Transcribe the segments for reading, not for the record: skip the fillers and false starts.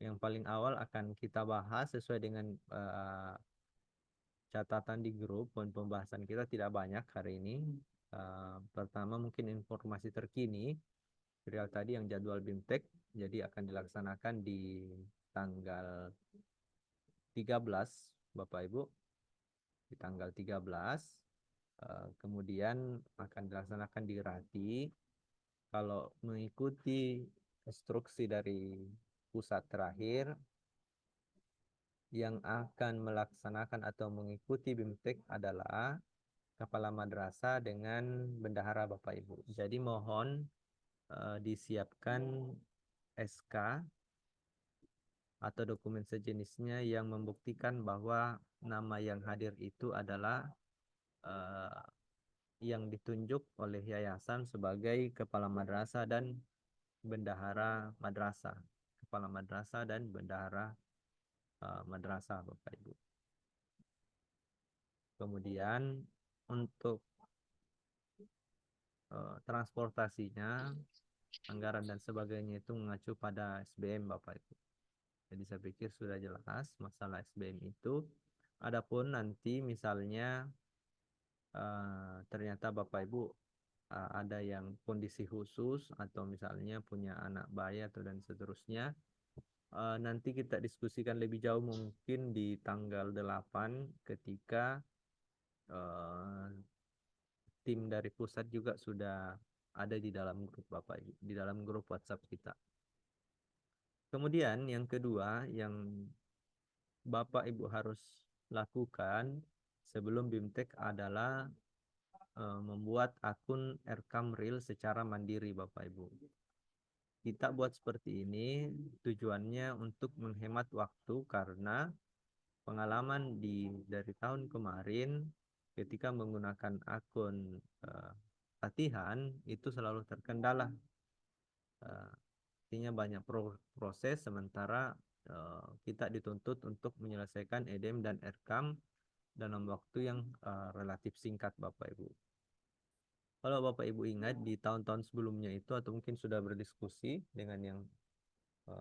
Yang paling awal akan kita bahas sesuai dengan catatan di grup. Poin pembahasan kita tidak banyak hari ini. Pertama mungkin informasi terkini. Serial tadi yang jadwal BIMTEK, jadi akan dilaksanakan di tanggal 13, Bapak Ibu, di tanggal 13. Kemudian akan dilaksanakan di Rati. Kalau mengikuti instruksi dari pusat terakhir, yang akan melaksanakan atau mengikuti BIMTEK adalah kepala madrasah dengan bendahara Bapak Ibu. Jadi mohon disiapkan SK atau dokumen sejenisnya yang membuktikan bahwa nama yang hadir itu adalah eh, yang ditunjuk oleh yayasan sebagai kepala madrasah dan bendahara madrasah. Kepala madrasah dan bendahara madrasah Bapak Ibu. Kemudian untuk transportasinya, anggaran dan sebagainya itu mengacu pada SBM Bapak Ibu. Jadi saya pikir sudah jelas masalah SBM itu. Adapun nanti misalnya ternyata Bapak Ibu ada yang kondisi khusus atau misalnya punya anak bayi atau dan seterusnya, nanti kita diskusikan lebih jauh mungkin di tanggal 8 ketika eh, tim dari pusat juga sudah ada di dalam grup Bapak Ibu, di dalam grup WhatsApp kita. Kemudian yang kedua yang Bapak Ibu harus lakukan sebelum BIMTEK adalah membuat akun Erkam Real secara mandiri Bapak Ibu. Kita buat seperti ini tujuannya untuk menghemat waktu karena pengalaman dari tahun kemarin ketika menggunakan akun latihan itu selalu terkendala. Artinya banyak proses sementara kita dituntut untuk menyelesaikan EDM dan ERKAM dalam waktu yang relatif singkat Bapak Ibu. Kalau Bapak Ibu ingat di tahun-tahun sebelumnya itu atau mungkin sudah berdiskusi dengan yang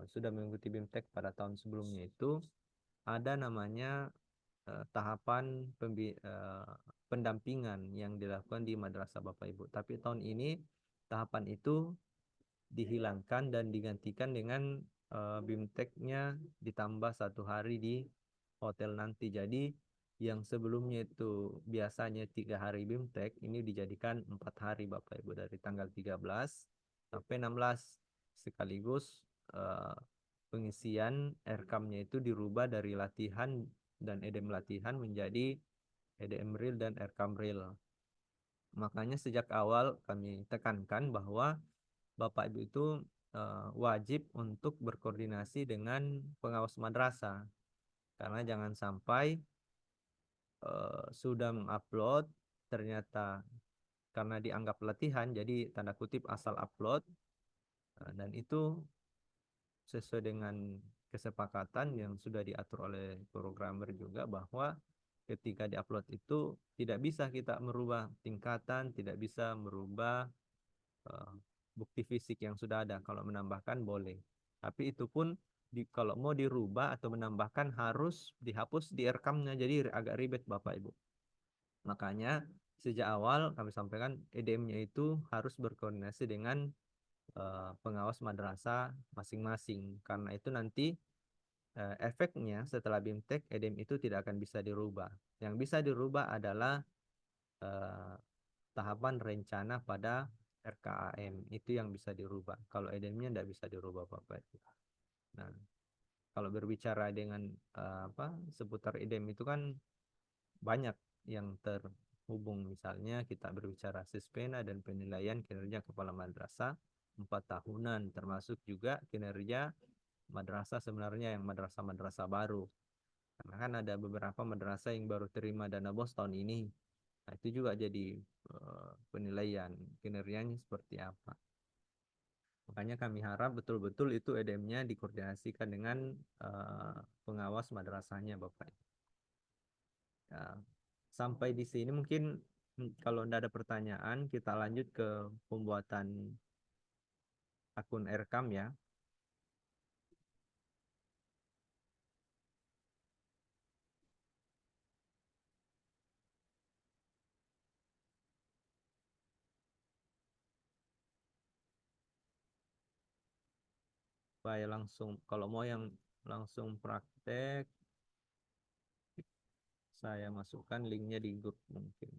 sudah mengikuti BIMTEK pada tahun sebelumnya itu ada namanya tahapan pendampingan yang dilakukan di madrasah Bapak Ibu. Tapi tahun ini tahapan itu dihilangkan dan digantikan dengan BIMTEK-nya ditambah 1 hari di hotel nanti. Jadi yang sebelumnya itu biasanya 3 hari BIMTEK ini dijadikan 4 hari Bapak Ibu dari tanggal 13 sampai 16 sekaligus pengisian RKAM-nya itu dirubah dari latihan dan EDM latihan menjadi EDM real dan RKAM real. Makanya sejak awal kami tekankan bahwa Bapak Ibu itu wajib untuk berkoordinasi dengan pengawas madrasah karena jangan sampai sudah mengupload ternyata karena dianggap latihan jadi tanda kutip asal upload dan itu sesuai dengan kesepakatan yang sudah diatur oleh programmer juga bahwa ketika diupload itu tidak bisa kita merubah tingkatan, tidak bisa merubah eh, bukti fisik yang sudah ada. Kalau menambahkan boleh. Tapi itu pun kalau mau dirubah atau menambahkan harus dihapus di rekamnya. Jadi agak ribet Bapak Ibu. Makanya sejak awal kami sampaikan EDM-nya itu harus berkoordinasi dengan pengawas madrasah masing-masing. Karena itu nanti efeknya setelah BIMTEK EDM itu tidak akan bisa dirubah. Yang bisa dirubah adalah eh, tahapan rencana pada RKAM itu yang bisa dirubah. Kalau EDM-nya tidak bisa dirubah Bapak. Nah, kalau berbicara dengan seputar EDM itu kan banyak yang terhubung. Misalnya kita berbicara sispena dan penilaian kinerja kepala madrasah 4 tahunan, termasuk juga kinerja madrasah sebenarnya yang madrasah-madrasah baru. Karena kan ada beberapa madrasah yang baru terima dana BOS tahun ini. Nah, itu juga jadi penilaian kinerjanya seperti apa. Makanya kami harap betul-betul itu EDM-nya dikoordinasikan dengan pengawas madrasahnya, Bapak. Ya, sampai di sini mungkin kalau tidak ada pertanyaan, kita lanjut ke pembuatan akun Erkam ya. supaya langsung, kalau mau yang langsung praktek, saya masukkan linknya di grup mungkin.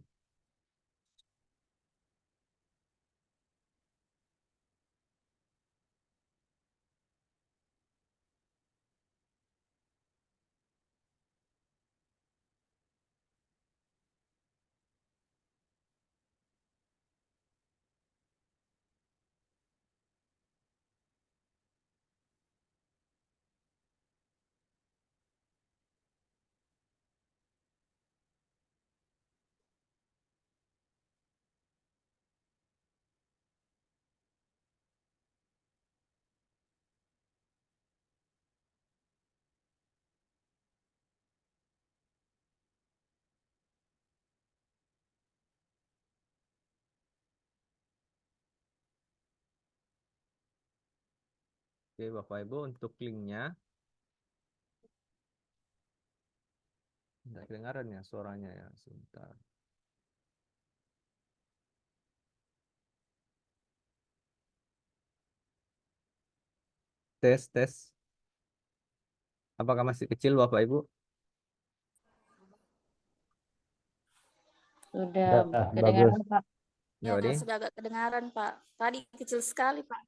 Oke, Bapak Ibu, untuk linknya, nggak kedengaran ya suaranya ya, sebentar. Tes, tes. Apakah masih kecil Bapak Ibu? Sudah Udah bagus. kedengaran, Pak. Ya, Ya, Odi. sudah agak kedengaran, Pak. Tadi kecil sekali, Pak.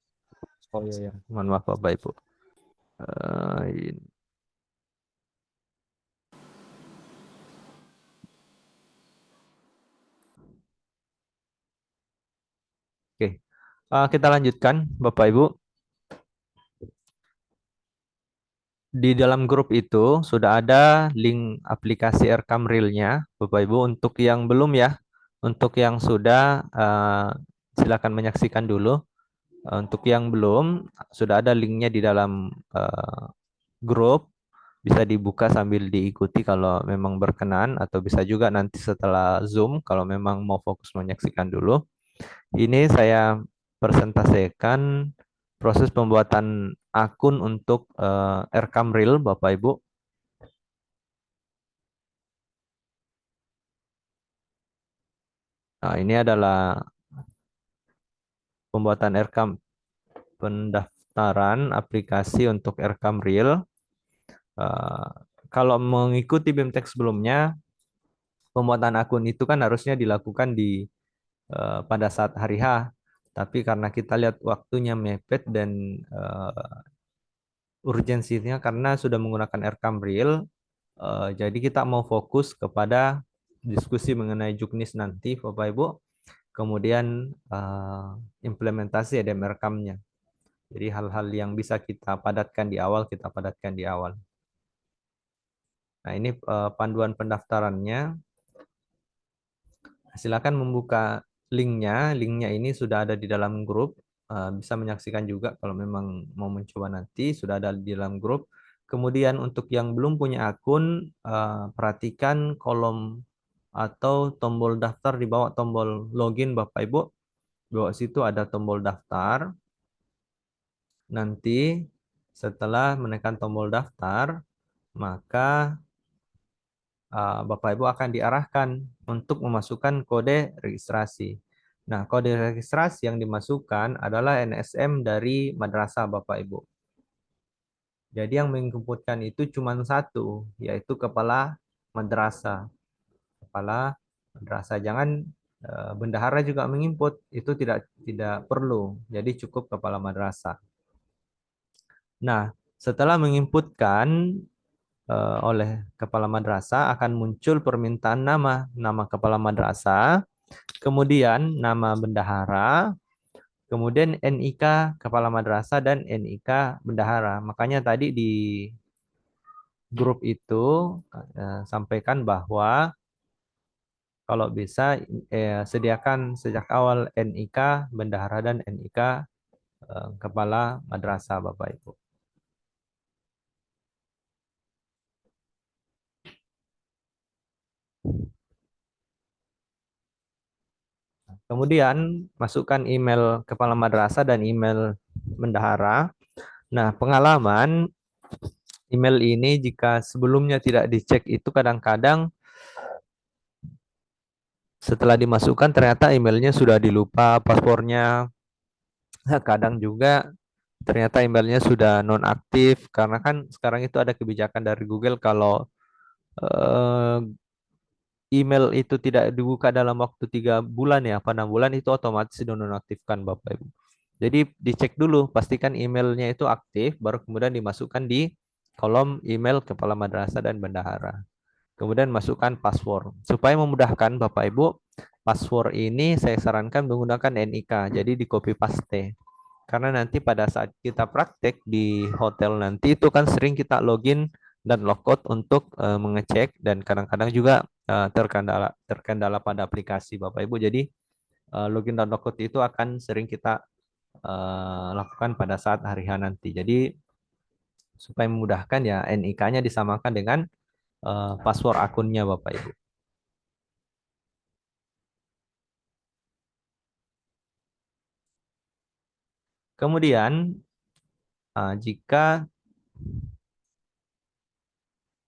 Oh iya, ya. Mohon maaf Bapak Ibu. Ini. Oke, kita lanjutkan Bapak Ibu. Di dalam grup itu sudah ada link aplikasi Rekam Real-nya, Bapak Ibu. Untuk yang belum ya, untuk yang sudah silakan menyaksikan dulu. Untuk yang belum, sudah ada linknya di dalam grup. Bisa dibuka sambil diikuti kalau memang berkenan, atau bisa juga nanti setelah Zoom kalau memang mau fokus menyaksikan dulu. Ini saya presentasikan proses pembuatan akun untuk Rekam Real, Bapak Ibu. Nah, ini adalah pembuatan Rekam, pendaftaran aplikasi untuk Rekam Real. Eh, Kalau mengikuti BIMTEK sebelumnya, pembuatan akun itu kan harusnya dilakukan di pada saat hari H. Tapi karena kita lihat waktunya mepet dan urgensinya karena sudah menggunakan Rekam Real, jadi kita mau fokus kepada diskusi mengenai juknis nanti, Bapak Ibu. Kemudian implementasi EDM rekamnya. Jadi hal-hal yang bisa kita padatkan di awal, kita padatkan di awal. Nah, ini panduan pendaftarannya. Silakan membuka linknya. Linknya ini sudah ada di dalam grup. Bisa menyaksikan juga kalau memang mau mencoba nanti. Sudah ada di dalam grup. Kemudian untuk yang belum punya akun, perhatikan kolom atau tombol daftar di bawah tombol login, Bapak Ibu. Di bawah situ ada tombol daftar. Nanti setelah menekan tombol daftar, maka Bapak Ibu akan diarahkan untuk memasukkan kode registrasi. Nah, kode registrasi yang dimasukkan adalah NSM dari madrasah Bapak Ibu. Jadi yang menginputkan itu cuma satu, yaitu kepala madrasah. Kepala madrasah. Jangan bendahara juga menginput, itu tidak perlu. Jadi cukup kepala madrasah. Nah, setelah menginputkan oleh kepala madrasah akan muncul permintaan nama kepala madrasah, kemudian nama bendahara, kemudian NIK kepala madrasah dan NIK bendahara. Makanya tadi di grup itu sampaikan bahwa kalau bisa sediakan sejak awal NIK bendahara dan NIK kepala madrasah, Bapak Ibu. Kemudian masukkan email kepala madrasah dan email bendahara. Nah, pengalaman email ini jika sebelumnya tidak dicek itu kadang-kadang setelah dimasukkan ternyata emailnya sudah dilupa passwordnya. Kadang juga ternyata emailnya sudah nonaktif karena kan sekarang itu ada kebijakan dari Google kalau eh, email itu tidak dibuka dalam waktu 3 bulan ya, apa 6 bulan itu otomatis dinonaktifkan Bapak Ibu. Jadi dicek dulu, pastikan emailnya itu aktif, baru kemudian dimasukkan di kolom email kepala madrasah dan bendahara. Kemudian masukkan password. Supaya memudahkan Bapak Ibu, password ini saya sarankan menggunakan NIK, jadi di copy paste. Karena nanti pada saat kita praktek di hotel nanti itu kan sering kita login dan logout untuk mengecek dan kadang-kadang juga terkendala terkendala pada aplikasi Bapak Ibu. Jadi login dan logout itu akan sering kita lakukan pada saat hari H nanti. Jadi supaya memudahkan ya NIK-nya disamakan dengan password akunnya Bapak Ibu. Kemudian jika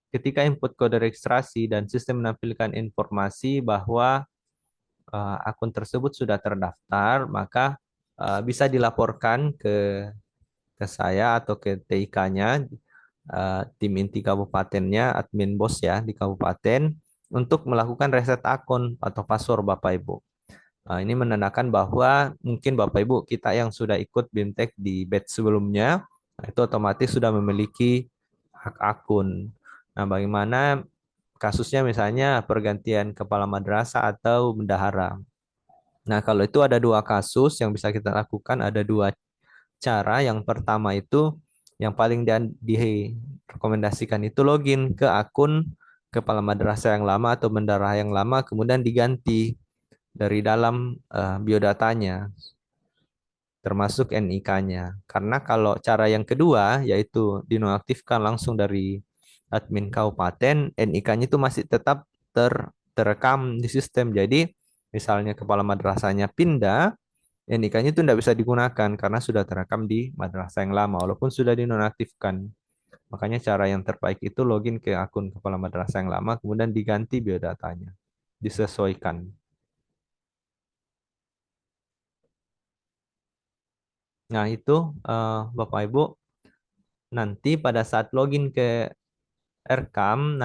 ketika input kode registrasi dan sistem menampilkan informasi bahwa akun tersebut sudah terdaftar, maka bisa dilaporkan ke saya atau ke TIK-nya, tim inti kabupatennya, admin bos ya di kabupaten, untuk melakukan reset akun atau password Bapak Ibu. Ini menandakan bahwa mungkin Bapak Ibu kita yang sudah ikut BIMTEK di batch sebelumnya, itu otomatis sudah memiliki hak akun. Nah, bagaimana kasusnya misalnya pergantian kepala madrasah atau bendahara. Nah, kalau itu ada dua kasus yang bisa kita lakukan, ada dua cara. Yang pertama itu yang paling direkomendasikan itu login ke akun kepala madrasah yang lama atau bendahara yang lama, kemudian diganti dari dalam biodatanya, termasuk NIK-nya. Karena kalau cara yang kedua, yaitu dinonaktifkan langsung dari admin kabupaten, NIK-nya itu masih tetap terekam di sistem. Jadi, misalnya kepala madrasahnya pindah, NIK-nya itu tidak bisa digunakan karena sudah terekam di madrasah yang lama, walaupun sudah dinonaktifkan. Makanya cara yang terbaik itu login ke akun kepala madrasah yang lama, kemudian diganti biodatanya, disesuaikan. Nah, itu Bapak Ibu nanti pada saat login ke Rekam,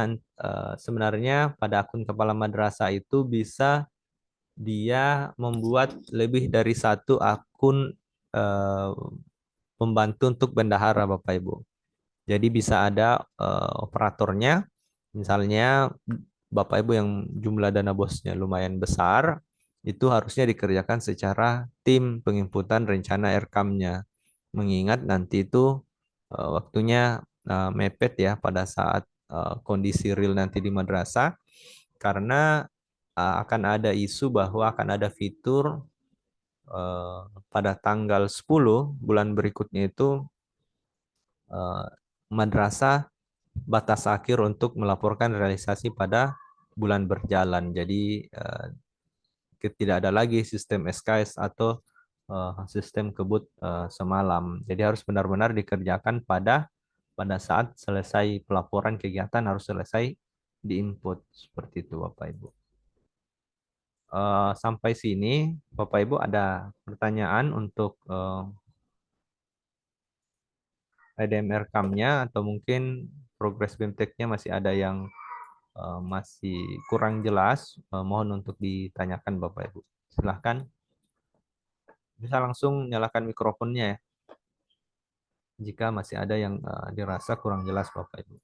sebenarnya pada akun kepala madrasah itu bisa dia membuat lebih dari satu akun eh, pembantu untuk bendahara Bapak Ibu. Jadi bisa ada operatornya, misalnya Bapak Ibu yang jumlah dana bosnya lumayan besar, itu harusnya dikerjakan secara tim penginputan rencana RKAM-nya. Mengingat nanti itu waktunya mepet ya pada saat kondisi real nanti di madrasah, karena akan ada isu bahwa akan ada fitur eh, pada tanggal 10 bulan berikutnya itu eh, madrasah batas akhir untuk melaporkan realisasi pada bulan berjalan. Jadi tidak ada lagi sistem SKS atau sistem kebut semalam. Jadi harus benar-benar dikerjakan pada saat selesai pelaporan kegiatan harus selesai diinput seperti itu Bapak Ibu. Sampai sini Bapak Ibu ada pertanyaan untuk IDMR CAM-nya atau mungkin progres BIMTEK-nya masih ada yang masih kurang jelas, mohon untuk ditanyakan Bapak Ibu. Silahkan, bisa langsung nyalakan mikrofonnya ya, jika masih ada yang dirasa kurang jelas Bapak Ibu.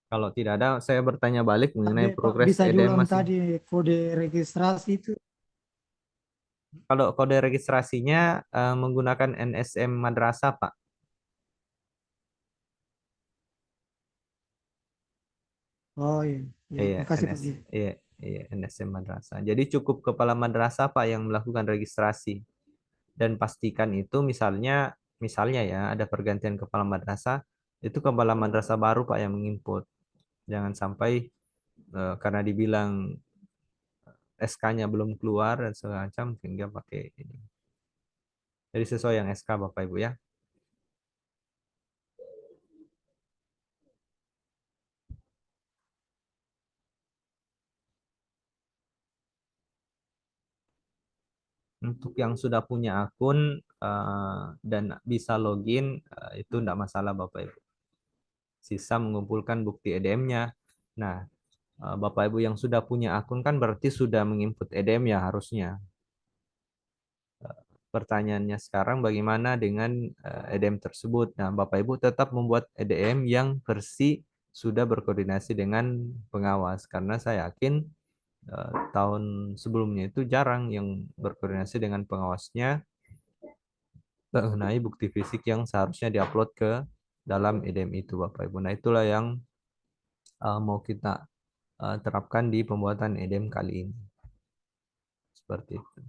Kalau tidak ada, saya bertanya balik mengenai Pak, progres bisa EDM diulang masih. tadi kode registrasi itu. Kalau kode registrasinya menggunakan NSM Madrasah, Pak. Oh iya, ya, Iya, makasih Pak. Iya. iya, iya, NSM Madrasah. Jadi cukup kepala madrasah Pak yang melakukan registrasi. Dan pastikan itu misalnya ya ada pergantian kepala madrasah, itu kepala madrasah baru Pak yang menginput. Jangan sampai karena dibilang SK-nya belum keluar dan segala macam sehingga pakai ini. Jadi sesuai yang SK Bapak Ibu ya. untuk yang sudah punya akun dan bisa login itu tidak masalah Bapak Ibu. Sisa mengumpulkan bukti EDM-nya. Nah, Bapak Ibu yang sudah punya akun kan berarti sudah menginput EDM ya harusnya. Pertanyaannya sekarang bagaimana dengan EDM tersebut? Nah, Bapak Ibu tetap membuat EDM yang versi sudah berkoordinasi dengan pengawas karena saya yakin tahun sebelumnya itu jarang yang berkoordinasi dengan pengawasnya mengenai bukti fisik yang seharusnya diupload ke dalam EDM itu Bapak Ibu. Nah, itulah yang mau kita terapkan di pembuatan EDM kali ini. Seperti itu.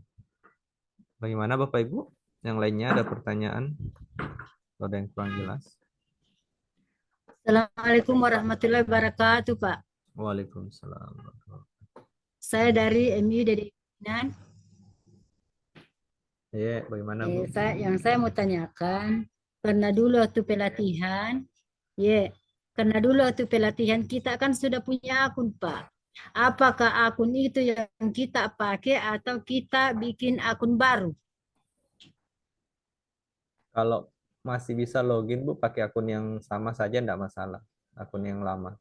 Bagaimana Bapak Ibu? Yang lainnya ada pertanyaan? Atau ada yang kurang jelas? Assalamualaikum warahmatullahi wabarakatuh, Pak. Waalaikumsalam. Saya dari MU dari Binan. Ya, bagaimana Bu? Saya mau tanyakan, karena dulu waktu pelatihan, karena dulu waktu pelatihan kita kan sudah punya akun, Pak. Apakah akun itu yang kita pakai atau kita bikin akun baru? Kalau masih bisa login Bu pakai akun yang sama saja enggak masalah. Akun yang lama.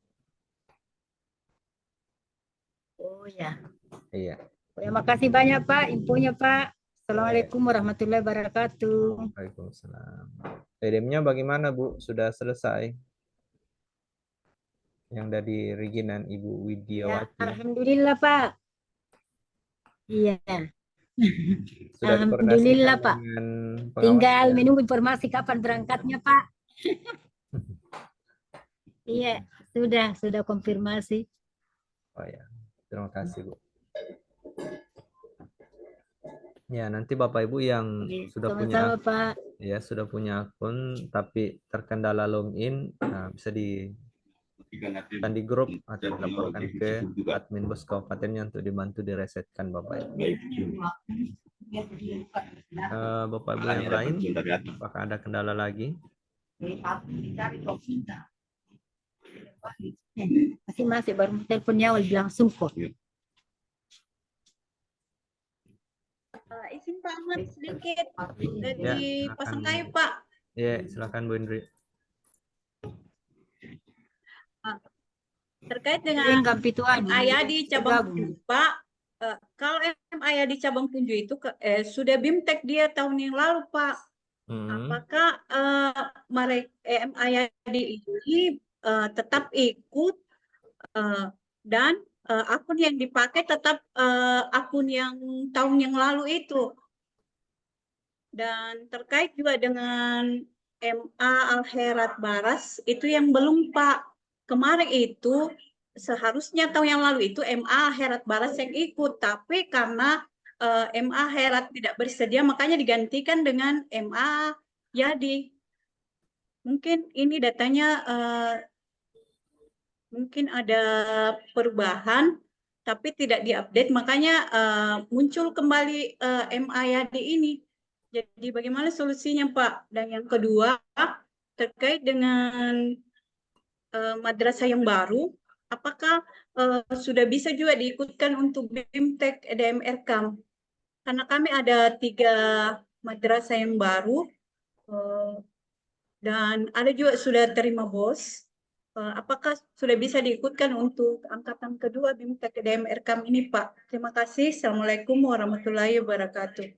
Oh ya. Iya. Terima kasih banyak Pak, infonya Pak. Assalamualaikum warahmatullahi wabarakatuh. Waalaikumsalam. EDM-nya bagaimana Bu? Sudah selesai? Yang dari Reginan Ibu Ya, Widiawati. alhamdulillah Pak. Iya. Sudah Alhamdulillah dikoordinasikan Pak. dengan Tinggal pengawasnya. menunggu informasi kapan berangkatnya Pak. Iya, sudah konfirmasi. Oh ya, terima kasih Bu. Ya, nanti Bapak Ibu yang sudah punya Sama-sama Pak. ya sudah punya akun tapi terkendala login, nah, bisa akan di grup atau dilaporkan ke admin bos kabupatennya untuk dibantu diresetkan Bapak Ibu. Bapak Ibu yang lain, apakah ada kendala lagi? Masih baru teleponnya langsung kok. Izin Pak Ahmad sedikit Ya, dari silakan. Pasangkayu Pak. Ya, silakan Bu Indri. Terkait dengan M. Ayadi cabang Punju Pak, kalau M Ayadi cabang Punju itu sudah BIMTEK dia tahun yang lalu Pak. Apakah M Ayadi ini tetap ikut dan akun yang dipakai tetap akun yang tahun yang lalu itu? Dan terkait juga dengan MA Alherat Baras, itu yang belum Pak. Kemarin itu seharusnya tahun yang lalu itu MA Alherat Baras yang ikut, tapi karena MA Herat tidak bersedia, makanya digantikan dengan MA Yadi. Mungkin ini datanya mungkin ada perubahan, tapi tidak diupdate, makanya muncul kembali MA Yadi ini. Jadi bagaimana solusinya Pak? Dan yang kedua, terkait dengan madrasah yang baru, apakah sudah bisa juga diikutkan untuk BIMTEK EDM Erkam? Karena kami ada 3 madrasah yang baru, dan ada juga sudah terima BOS. Apakah sudah bisa diikutkan untuk angkatan kedua BIMTEK EDM Erkam ini Pak? Terima kasih. Assalamualaikum warahmatullahi wabarakatuh.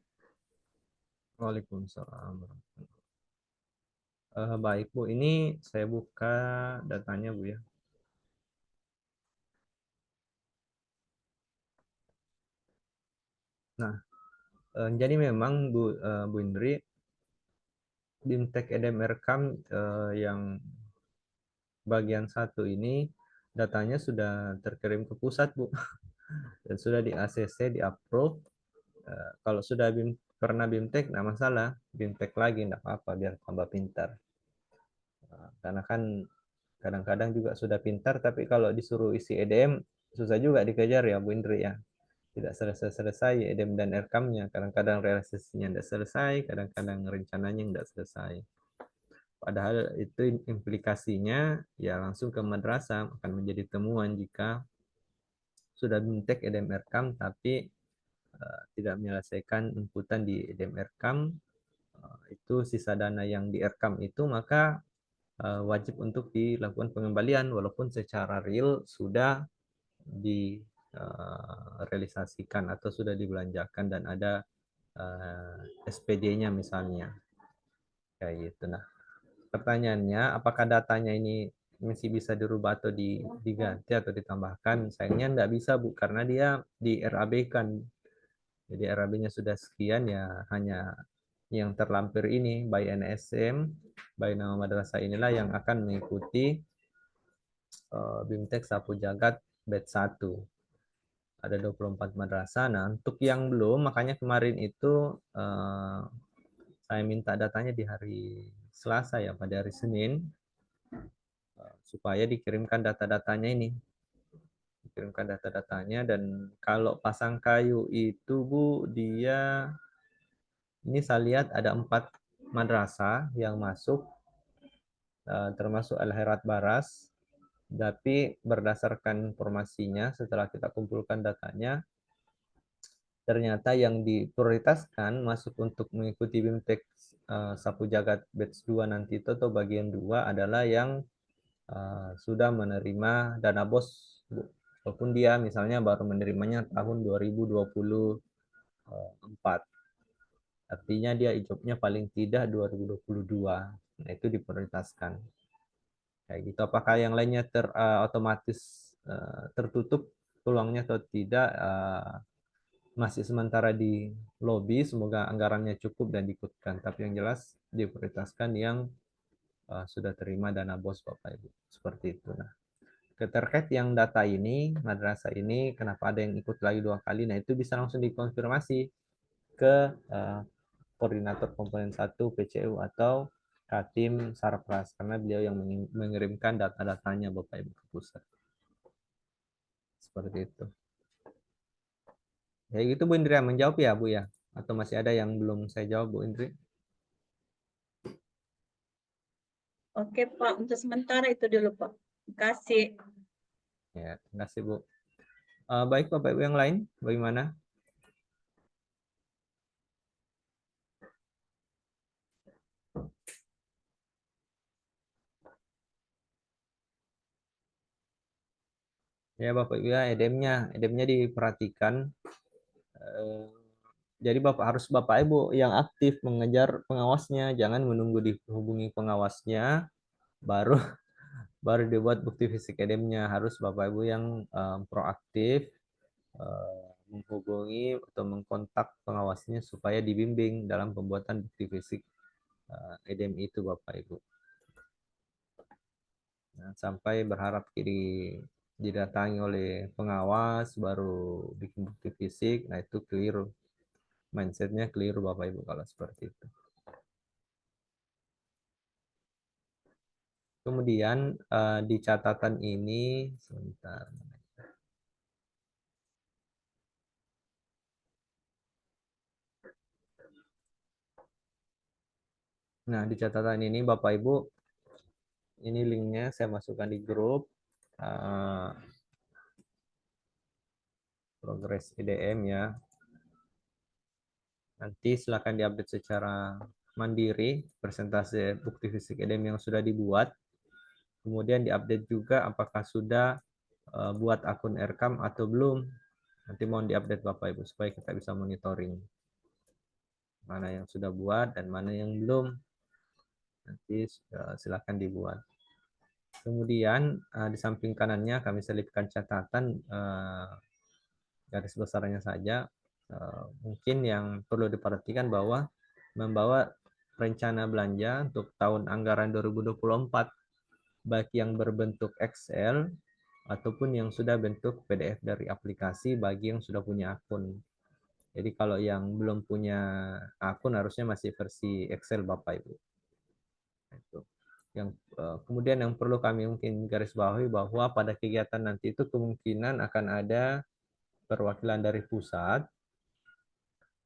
Waalaikumsalam. Baik Bu, ini saya buka datanya Bu ya. Nah, jadi memang Bu Indri, BIMTEK EDM Erkam yang bagian 1 ini datanya sudah terkirim ke pusat Bu dan sudah di ACC, di approve. Kalau sudah pernah BIMTEK nggak masalah, BIMTEK lagi nggak apa-apa biar tambah pintar. Karena kan kadang-kadang juga sudah pintar tapi kalau disuruh isi EDM susah juga dikejar ya Bu Indri ya. Tidak selesai-selesai EDM dan Erkamnya. Kadang-kadang realisasinya tidak selesai, kadang-kadang rencananya tidak selesai. Padahal itu implikasinya ya langsung ke madrasah akan menjadi temuan jika sudah BIMTEK EDM Erkam tapi tidak menyelesaikan inputan di EDM Earcam, itu sisa dana yang di Earcam itu maka wajib untuk dilakukan pengembalian walaupun secara real sudah direalisasikan atau sudah dibelanjakan dan ada SPD-nya misalnya. Kayak gitu. Nah, pertanyaannya apakah datanya ini masih bisa dirubah atau diganti atau ditambahkan? Sayangnya nggak bisa, Bu, karena dia di RAB kan. Jadi RAB-nya sudah sekian, ya hanya yang terlampir ini by NSM, by nama madrasah inilah yang akan mengikuti BIMTEK Sapu Jagat batch 1. Ada 24 madrasah. Nah, untuk yang belum, makanya kemarin itu saya minta datanya di hari Selasa ya, pada hari Senin, supaya dikirimkan data-datanya ini. Dikirimkan data-datanya, dan kalau pasang kayu itu, Bu, dia, ini saya lihat ada 4 madrasah yang masuk, termasuk Al-Herat Baras, tapi berdasarkan informasinya setelah kita kumpulkan datanya, ternyata yang diprioritaskan masuk untuk mengikuti BIMTEK Sapu Jagat batch 2 nanti itu atau bagian 2 adalah yang sudah menerima dana BOS, Bu. Walaupun dia misalnya baru menerimanya tahun 2024. Artinya dia hijabnya paling tidak 2022. Nah, itu diprioritaskan. Kayak gitu. Apakah yang lainnya otomatis tertutup peluangnya atau tidak? Masih sementara di lobby, semoga anggarannya cukup dan diikutkan. Tapi yang jelas diprioritaskan yang sudah terima dana BOS, Bapak Ibu. Seperti itu. Nah, terkait yang data ini, madrasah ini, kenapa ada yang ikut lagi 2 kali? Nah, itu bisa langsung dikonfirmasi ke koordinator komponen 1 PCU atau Katim Sarpras, karena beliau yang mengirimkan data-datanya Bapak Ibu ke pusat. Seperti itu. Ya gitu Bu Indri, menjawab ya Bu ya? Atau masih ada yang belum saya jawab Bu Indri? Oke Pak, untuk sementara itu dulu Pak. Terima kasih. Ya, terima kasih Bu. Baik Bapak Ibu yang lain, bagaimana? Ya Bapak Ibu ya, EDM-nya diperhatikan. Jadi harus Bapak Ibu yang aktif mengejar pengawasnya, jangan menunggu dihubungi pengawasnya baru baru dibuat bukti fisik EDM-nya. Harus Bapak Ibu yang proaktif menghubungi atau mengkontak pengawasnya supaya dibimbing dalam pembuatan bukti fisik EDM itu Bapak Ibu. Nah, sampai berharap didatangi oleh pengawas baru bikin bukti fisik, nah itu keliru. Mindsetnya keliru Bapak Ibu kalau seperti itu. Kemudian di catatan ini, sebentar. Nah, di catatan ini Bapak Ibu, ini linknya saya masukkan di grup progres EDM ya. Nanti silakan diupdate secara mandiri persentase bukti fisik EDM yang sudah dibuat. Kemudian diupdate juga apakah sudah buat akun Earcam atau belum. Nanti mohon diupdate Bapak Ibu supaya kita bisa monitoring mana yang sudah buat dan mana yang belum. Nanti silakan dibuat. Kemudian di samping kanannya kami selipkan catatan garis besarnya saja. Mungkin yang perlu diperhatikan bahwa membawa rencana belanja untuk tahun anggaran 2024 baik yang berbentuk Excel ataupun yang sudah bentuk PDF dari aplikasi bagi yang sudah punya akun. Jadi kalau yang belum punya akun harusnya masih versi Excel Bapak Ibu. Itu. Yang kemudian yang perlu kami mungkin garis bawahi bahwa pada kegiatan nanti itu kemungkinan akan ada perwakilan dari pusat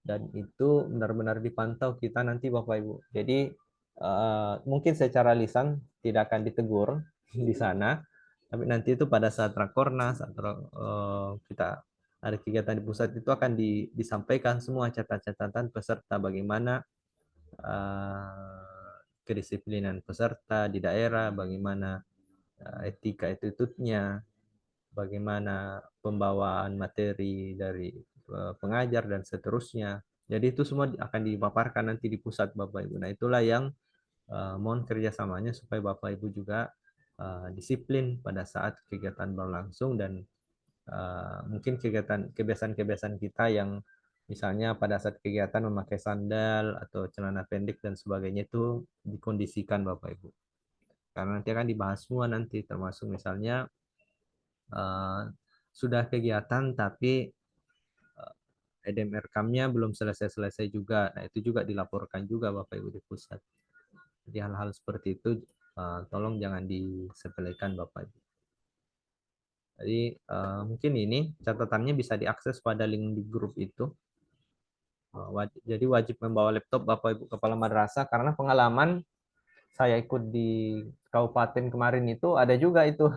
dan itu benar-benar dipantau kita nanti Bapak Ibu. Jadi mungkin secara lisan tidak akan ditegur di sana, tapi nanti itu pada saat rakornas atau kita hari kegiatan di pusat itu akan disampaikan semua catatan-catatan peserta bagaimana kedisiplinan peserta di daerah, bagaimana etika attitude-nya, bagaimana pembawaan materi dari pengajar dan seterusnya. Jadi itu semua akan dipaparkan nanti di pusat Bapak Ibu. Nah itulah yang mohon kerjasamanya supaya Bapak Ibu juga disiplin pada saat kegiatan berlangsung dan mungkin kebiasaan-kebiasaan kita yang misalnya pada saat kegiatan memakai sandal atau celana pendek dan sebagainya itu dikondisikan Bapak Ibu. Karena nanti akan dibahas semua nanti termasuk misalnya sudah kegiatan tapi EDM rekamnya belum selesai-selesai juga. Nah, itu juga dilaporkan juga Bapak Ibu di pusat. Jadi hal-hal seperti itu tolong jangan disepelekan Bapak Ibu. Jadi mungkin ini catatannya bisa diakses pada link di grup itu. Jadi wajib membawa laptop Bapak Ibu Kepala Madrasah karena pengalaman saya ikut di kabupaten kemarin itu ada juga itu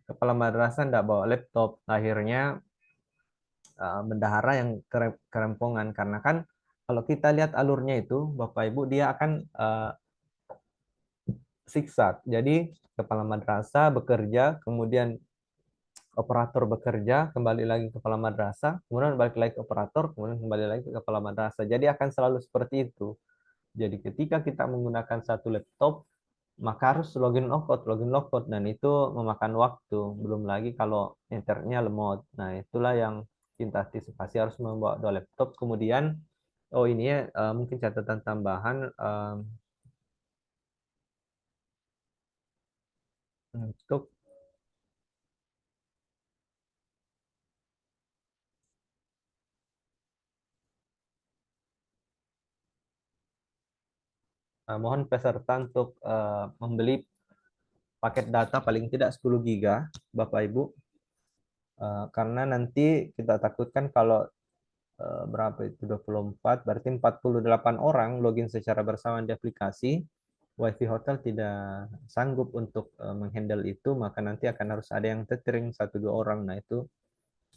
kepala madrasah enggak bawa laptop. Akhirnya bendahara yang kerempongan karena kan kalau kita lihat alurnya itu Bapak Ibu dia akan zigzag. Jadi kepala madrasah bekerja, kemudian operator bekerja, kembali lagi ke kepala madrasah, kemudian balik lagi ke operator, kemudian kembali lagi ke kepala madrasah. Jadi akan selalu seperti itu. Jadi ketika kita menggunakan satu laptop, maka harus login logout, dan itu memakan waktu. Belum lagi kalau internetnya lemot. Nah, itulah yang kita antisipasi harus membawa 2 laptop. Kemudian, ini ya mungkin catatan tambahan untuk mohon peserta untuk membeli paket data paling tidak 10 GB Bapak Ibu. Karena nanti kita takutkan kalau berapa itu 24 berarti 48 orang login secara bersamaan di aplikasi, WiFi hotel tidak sanggup untuk menghandle itu, maka nanti akan harus ada yang tethering 1-2 orang. Nah, itu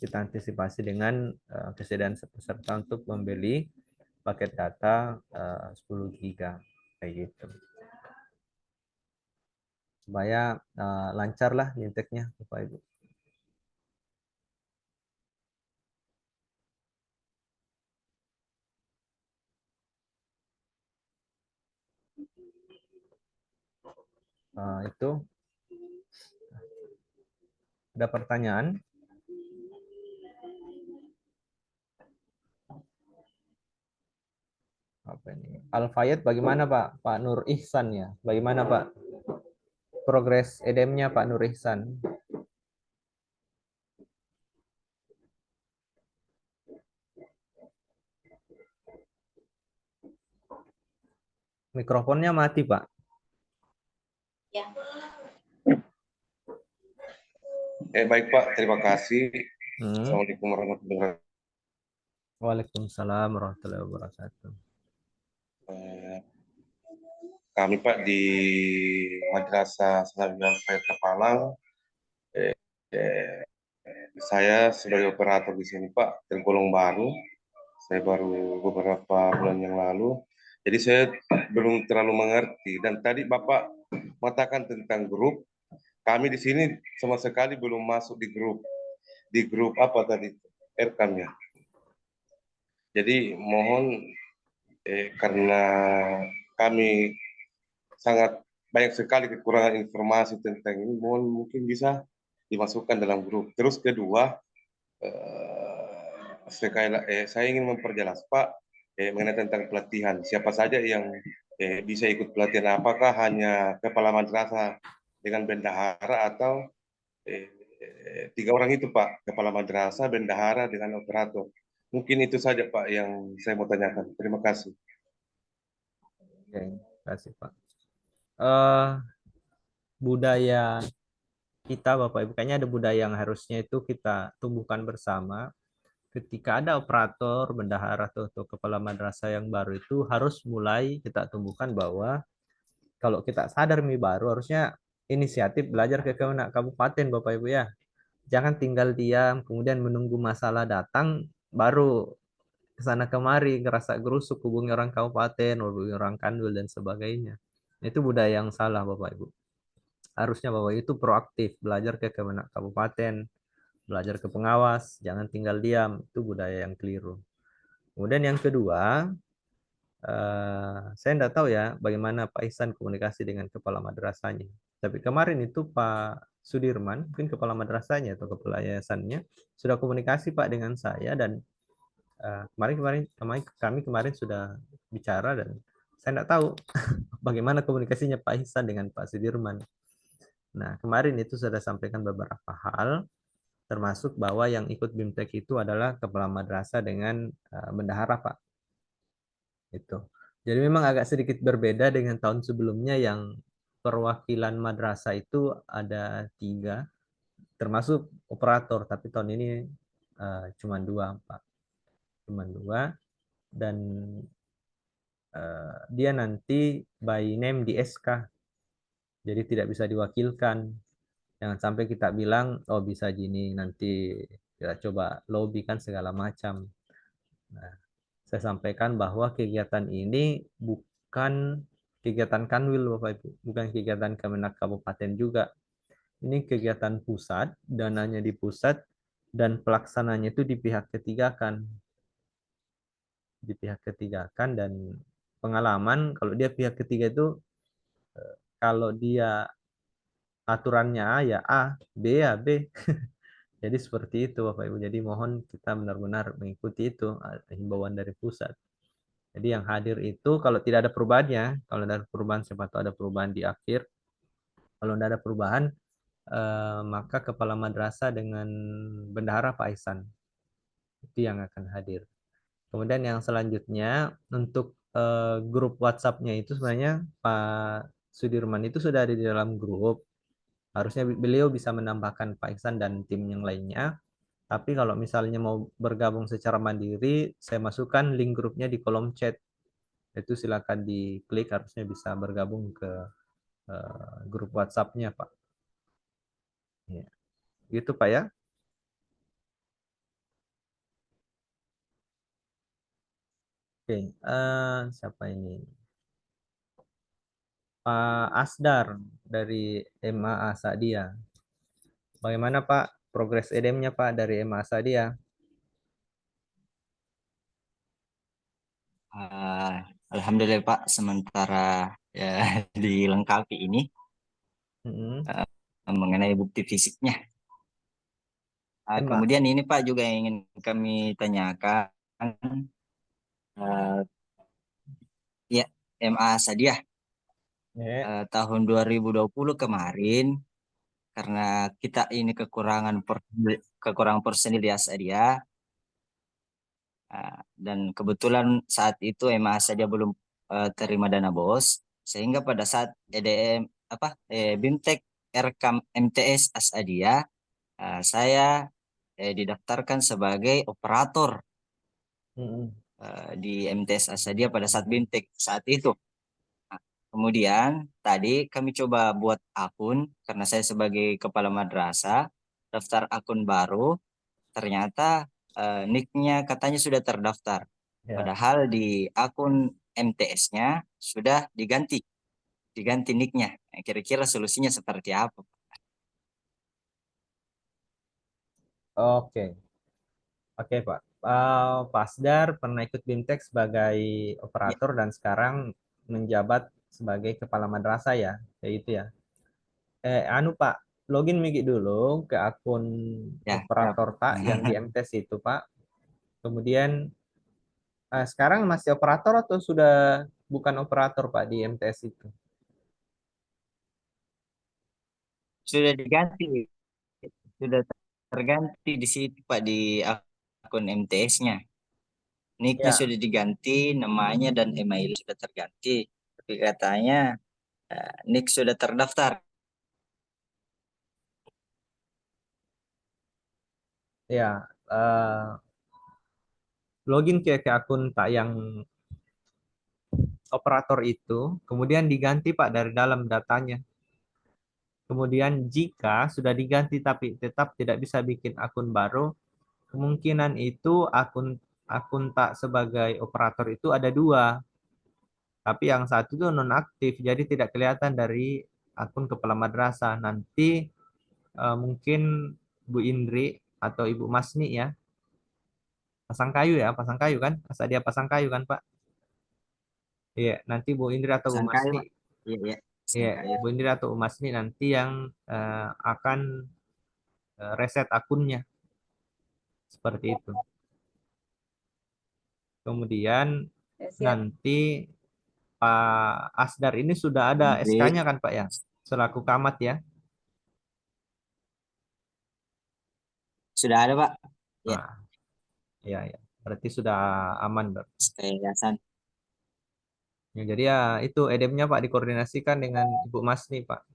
kita antisipasi dengan kesediaan peserta untuk membeli paket data 10 GB kayak gitu. Supaya lancar lah nyinteknya Bapak Ibu. Itu ada pertanyaan? Apa ini? Al-Fayed bagaimana Pak? Pak Nur Ihsan ya. Bagaimana Pak? Progres EDM-nya Pak Nur Ihsan. Mikrofonnya mati Pak. Ya. Baik Pak, terima kasih. Assalamualaikum warahmatullahi wabarakatuh. Waalaikumsalam warahmatullahi wabarakatuh. Kami Pak di Madrasah Sanawiyah Al-Fayed Tapalang, saya sebagai operator di sini Pak, tergolong baru. Saya baru beberapa bulan yang lalu. Jadi saya belum terlalu mengerti. Dan tadi Bapak mengatakan tentang grup. Kami di sini sama sekali belum masuk di grup. Di grup apa tadi? RKM-nya. Jadi mohon karena kami sangat banyak sekali kekurangan informasi tentang ini, mohon mungkin bisa dimasukkan dalam grup. Terus kedua, saya ingin memperjelas Pak mengenai tentang pelatihan. Siapa saja yang bisa ikut pelatihan? Apakah hanya kepala madrasah dengan bendahara atau 3 orang itu Pak? Kepala madrasah, bendahara dengan operator. Mungkin itu saja Pak yang saya mau tanyakan. Terima kasih. Oke, terima kasih Pak. Budaya kita Bapak Ibu, kayaknya ada budaya yang harusnya itu kita tumbuhkan bersama. Ketika ada operator, bendahara atau kepala madrasah yang baru itu harus mulai kita tumbuhkan bahwa kalau kita sadar baru harusnya inisiatif belajar ke kabupaten Bapak Ibu ya. Jangan tinggal diam, kemudian menunggu masalah datang, baru kesana kemari, ngerasa gerusuk, hubungi orang kabupaten, hubungi orang kanwil, dan sebagainya. Itu budaya yang salah, Bapak Ibu. Harusnya Bapak itu proaktif, belajar ke Kemenak Kabupaten, belajar ke pengawas, jangan tinggal diam. Itu budaya yang keliru. Kemudian yang kedua, saya tidak tahu ya bagaimana Pak Ihsan komunikasi dengan kepala madrasahnya. Tapi kemarin itu Pak Sudirman, mungkin kepala madrasahnya atau kepala yayasannya, sudah komunikasi Pak dengan saya, dan kami kemarin sudah bicara, dan saya tidak tahu bagaimana komunikasinya Pak Ihsan dengan Pak Sudirman. Nah, kemarin itu sudah sampaikan beberapa hal, termasuk bahwa yang ikut BIMTEK itu adalah kepala madrasah dengan bendahara, Pak. Itu. Jadi memang agak sedikit berbeda dengan tahun sebelumnya yang perwakilan madrasah itu ada 3, termasuk operator. Tapi tahun ini cuma 2, Pak. Cuma 2. Dan dia nanti by name di SK. Jadi tidak bisa diwakilkan. Jangan sampai kita bilang, oh bisa gini, nanti kita coba lobby kan segala macam. Nah, saya sampaikan bahwa kegiatan ini bukan kegiatan Kanwil, Bapak Ibu, bukan kegiatan Kemenak Kabupaten juga. Ini kegiatan pusat, dananya di pusat, dan pelaksananya itu di pihak ketiga kan. Di pihak ketiga kan, dan pengalaman kalau dia pihak ketiga itu, kalau dia aturannya A ya A, B ya B. Jadi seperti itu Bapak Ibu. Jadi mohon kita benar-benar mengikuti itu himbauan dari pusat. Jadi yang hadir itu kalau tidak ada perubahannya, kalau ada perubahan siapa tahu ada perubahan di akhir. Kalau tidak ada perubahan, maka kepala madrasah dengan bendahara Pak Ihsan itu yang akan hadir. Kemudian yang selanjutnya untuk grup WhatsApp-nya itu sebenarnya Pak Sudirman itu sudah ada di dalam grup. Harusnya beliau bisa menambahkan Pak Ihsan dan tim yang lainnya. Tapi kalau misalnya mau bergabung secara mandiri, saya masukkan link grupnya di kolom chat. Itu silakan diklik, harusnya bisa bergabung ke grup WhatsApp-nya, Pak. Ya. Gitu, Pak ya. Oke, siapa ini? Pak Asdar dari MA Asadia. Bagaimana Pak progres EDM-nya Pak dari MA Asadia? Alhamdulillah Pak, sementara ya dilengkapi ini Mm-mm. mengenai bukti fisiknya. MA. Kemudian ini Pak juga yang ingin kami tanyakan, uh, ya MA Sadiah Ya. tahun 2020 kemarin, karena kita ini kekurangan personil di Asadia, dan kebetulan saat itu MA Asadia belum terima dana BOS, sehingga pada saat EDM BIMTEK Erkam MTS Asadia, saya didaftarkan sebagai operator Mm-mm. di MTS Asadia pada saat BIMTEK saat itu. Nah, kemudian tadi kami coba buat akun karena saya sebagai kepala madrasah, daftar akun baru, ternyata nick-nya katanya sudah terdaftar. Ya. Padahal di akun MTS-nya sudah diganti nick-nya. Nah, kira-kira solusinya seperti apa? Oke. Oke, Pak. Pak Asdar pernah ikut BIMTEK sebagai Ya, operator dan sekarang menjabat sebagai kepala madrasah ya, kayak itu ya. Anu Pak, login Migi dulu ke akun ya, siap. operator Pak yang di MTS itu Pak. Kemudian sekarang masih operator atau sudah bukan operator Pak di MTS itu? Sudah diganti, sudah terganti di situ Pak di akun MTS-nya. Nick-nya Ya, sudah diganti, namanya dan email sudah terganti. Tapi katanya Nick sudah terdaftar. ya. Login ke akun Pak yang operator itu, kemudian diganti Pak dari dalam datanya. Kemudian jika sudah diganti tapi tetap tidak bisa bikin akun baru, kemungkinan itu akun tak sebagai operator itu ada dua. Tapi yang satu itu nonaktif, jadi tidak kelihatan dari akun kepala madrasah. Nanti mungkin Bu Indri atau Ibu Masni ya, pasang kayu kan? Asal dia pasang kayu kan Pak? Iya, nanti Bu Indri atau Bu Sangkai, Masni, Pak. Iya, iya. iya, Sangkai. Bu Indri atau Bu Masni nanti yang akan reset akunnya seperti itu. Kemudian Siap. nanti Pak Asdar ini sudah ada Indri. SK-nya kan Pak ya, selaku camat ya. Sudah ada, Pak. Ya, Nah, ya, ya. Berarti sudah aman, Pak. yayasan. Ya, jadi ya itu edemnya Pak dikoordinasikan dengan Ibu Masni Pak.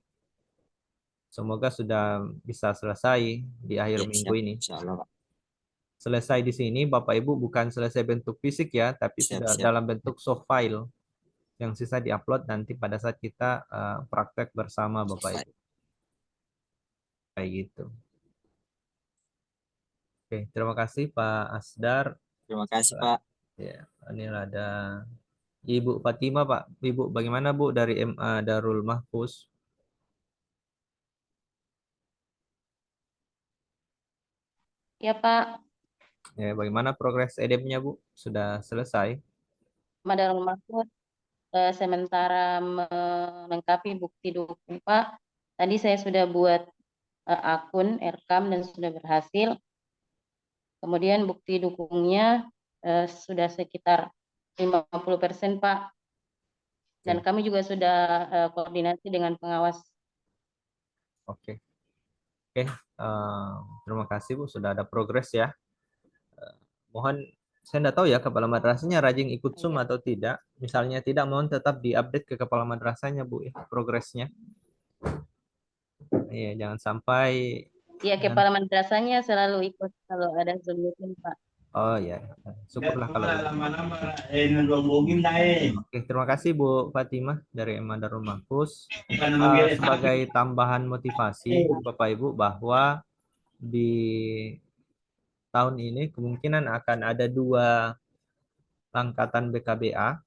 Semoga sudah bisa selesai di akhir Ya, minggu siap. ini. Insya Allah, Pak. Selesai di sini Bapak Ibu bukan selesai bentuk fisik ya, tapi Siap, sudah siap. dalam bentuk soft file yang sisa diupload nanti pada saat kita praktek bersama Bapak Ibu. Kayak gitu. Oke, terima kasih Pak Asdar. Terima kasih, Pak. Ya, ini ada Ibu Fatima Pak. Ibu bagaimana Bu dari MA Darul Mahfuz? Ya Pak, Ya, bagaimana progres edemnya Bu? Sudah selesai? Madarul Mahfud sementara melengkapi bukti dukung Pak. Tadi saya sudah buat akun rekam dan sudah berhasil. Kemudian bukti dukungnya sudah sekitar 50% Pak. Dan kami juga sudah koordinasi dengan pengawas. Oke. Oke, terima kasih Bu sudah ada progres ya. Mohon saya tidak tahu ya kepala madrasahnya rajin ikut Zoom Iya. atau tidak. Misalnya tidak, mohon tetap diupdate ke kepala madrasahnya Bu ya progresnya. Iya, jangan sampai. Iya, kepala madrasahnya selalu ikut kalau ada Zoom meeting Pak. Oh ya, syukurlah kalau. Oke, terima kasih Bu Fatimah dari MA Darul Mahfuz. Sebagai tambahan motivasi Bapak Ibu bahwa di tahun ini kemungkinan akan ada 2 angkatan BKBA.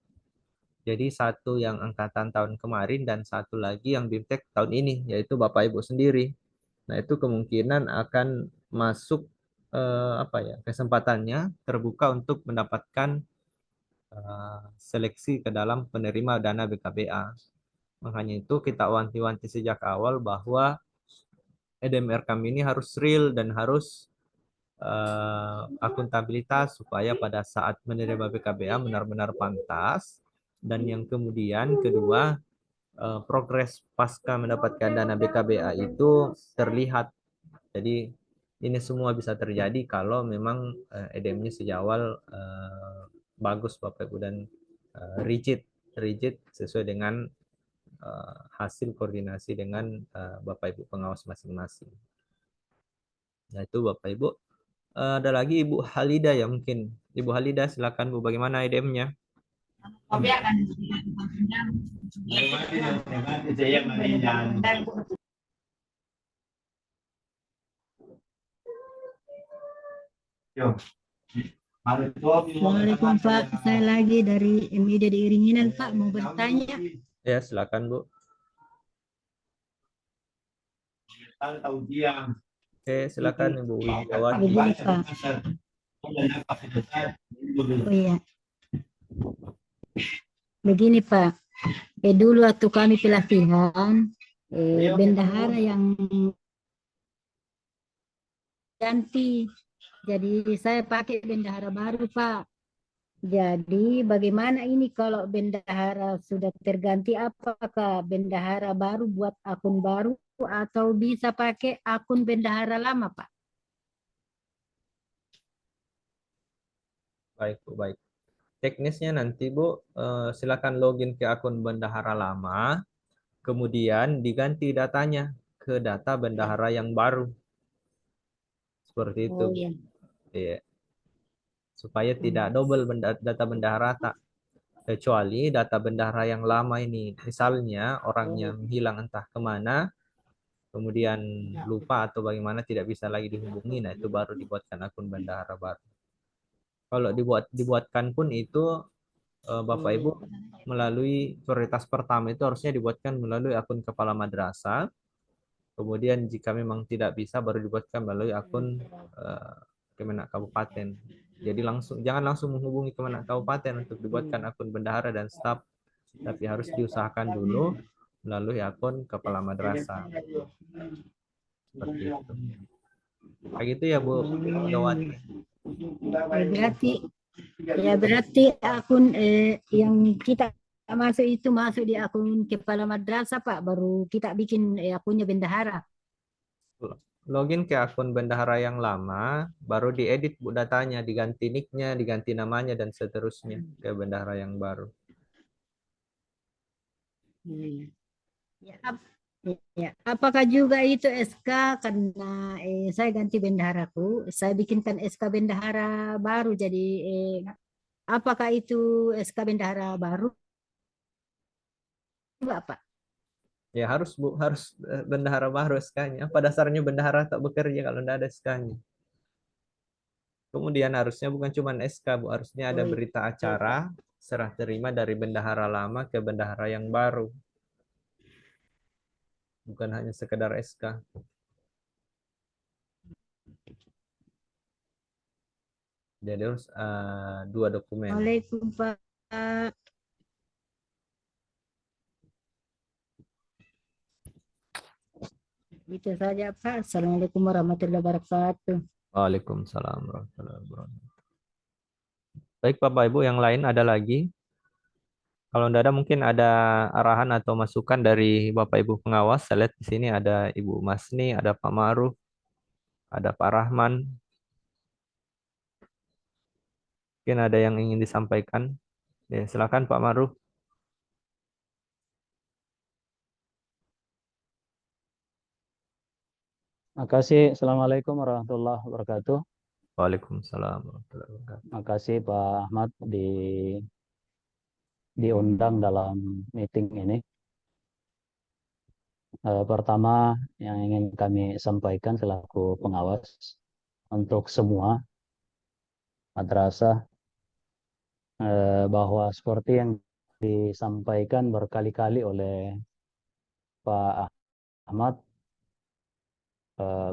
Jadi satu yang angkatan tahun kemarin dan satu lagi yang BIMTEK tahun ini, yaitu Bapak Ibu sendiri. Nah, itu kemungkinan akan masuk kesempatannya terbuka untuk mendapatkan seleksi ke dalam penerima dana BKBA. Makanya itu kita wanti-wanti sejak awal bahwa EDMR kami ini harus real dan harus akuntabilitas supaya pada saat menerima BKBA benar-benar pantas. Dan yang kemudian kedua, progres pasca mendapatkan dana BKBA itu terlihat. Jadi ini semua bisa terjadi kalau memang EDM-nya sejak awal bagus Bapak Ibu dan rigid sesuai dengan hasil koordinasi dengan Bapak Ibu pengawas masing-masing. Nah itu Bapak Ibu. Ada lagi Ibu Halida ya mungkin. Ibu Halida silakan Bu, bagaimana EDM-nya? Assalamualaikum Pak, saya lagi dari MID di Iringinan Pak, mau bertanya. Ya silakan Bu. Oke, silakan Ibu Widiawati. Begini Pak. Oh iya. Begini Pak, dulu waktu kami pelatihan, bendahara yang ganti, jadi saya pakai bendahara baru Pak. Jadi bagaimana ini kalau bendahara sudah terganti, apakah bendahara baru buat akun baru atau bisa pakai akun bendahara lama Pak? Baik Bu, baik. Teknisnya nanti Bu, silakan login ke akun bendahara lama, kemudian diganti datanya ke data bendahara yang baru. Seperti itu. Oh iya. Iya. Supaya tidak double data bendahara tak. Kecuali data bendahara yang lama ini, misalnya orang yang hilang entah kemana, kemudian lupa atau bagaimana tidak bisa lagi dihubungi, nah itu baru dibuatkan akun bendahara baru. Kalau dibuatkan pun itu Bapak Ibu melalui prioritas pertama itu harusnya dibuatkan melalui akun kepala madrasah. Kemudian jika memang tidak bisa baru dibuatkan melalui akun Kemenak Kabupaten. Jadi jangan langsung menghubungi Kemenak Kabupaten untuk dibuatkan akun bendahara dan staf, tapi harus diusahakan dulu melalui akun kepala madrasah. Seperti itu. Kayak gitu ya Bu Megawati. Berarti akun yang kita masuk itu masuk di akun kepala madrasah Pak, baru kita bikin akunnya bendahara. Login ke akun bendahara yang lama, baru diedit Bu datanya, diganti nicknya, diganti namanya dan seterusnya ke bendahara yang baru. Apakah juga itu SK karena saya ganti bendaharaku, saya bikinkan SK bendahara baru, jadi apakah itu SK bendahara baru Pak? Ya harus Bu, harus bendahara baru SK-nya. Apa dasarnya bendahara tak bekerja kalau tidak ada SK-nya? Kemudian harusnya bukan cuma SK Bu, harusnya ada berita acara serah terima dari bendahara lama ke bendahara yang baru. Bukan hanya sekedar SK. Jadi harus 2 dokumen. Waalaikumsalam Pak. Itu saja Pak. Assalamualaikum warahmatullahi wabarakatuh. Waalaikumsalam warahmatullahi wabarakatuh. Baik Bapak Ibu, yang lain ada lagi? Kalau tidak ada mungkin ada arahan atau masukan dari Bapak Ibu pengawas. Saya lihat di sini ada Ibu Masni, ada Pak Ma'ruf, ada Pak Rahman. Mungkin ada yang ingin disampaikan. Ya, silakan Pak Ma'ruf. Makasih. Assalamualaikum warahmatullahi wabarakatuh. Waalaikumsalam warahmatullahi wabarakatuh. Makasih Pak Ahmad diundang dalam meeting ini. Pertama yang ingin kami sampaikan selaku pengawas untuk semua madrasah bahwa seperti yang disampaikan berkali-kali oleh Pak Ahmad,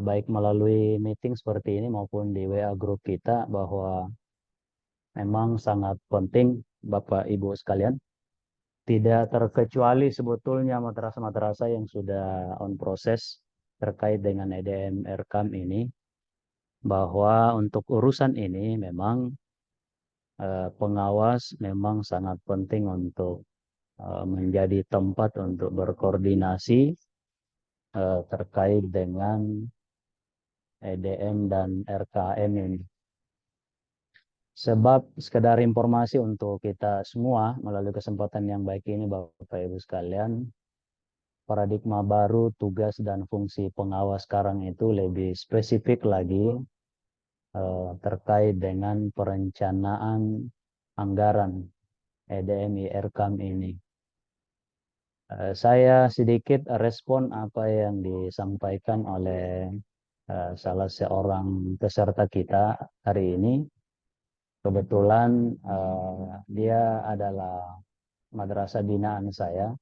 baik melalui meeting seperti ini maupun di WA grup kita, bahwa memang sangat penting Bapak Ibu sekalian, tidak terkecuali sebetulnya madrasah-madrasah yang sudah on proses terkait dengan EDM RKAM ini, bahwa untuk urusan ini memang pengawas memang sangat penting untuk menjadi tempat untuk berkoordinasi terkait dengan EDM dan RKM ini. Sebab sekedar informasi untuk kita semua melalui kesempatan yang baik ini Bapak Ibu sekalian, paradigma baru tugas dan fungsi pengawas sekarang itu lebih spesifik lagi terkait dengan perencanaan anggaran EDM RKAM ini. Saya sedikit respon apa yang disampaikan oleh salah seorang peserta kita hari ini. Kebetulan dia adalah madrasah binaan saya,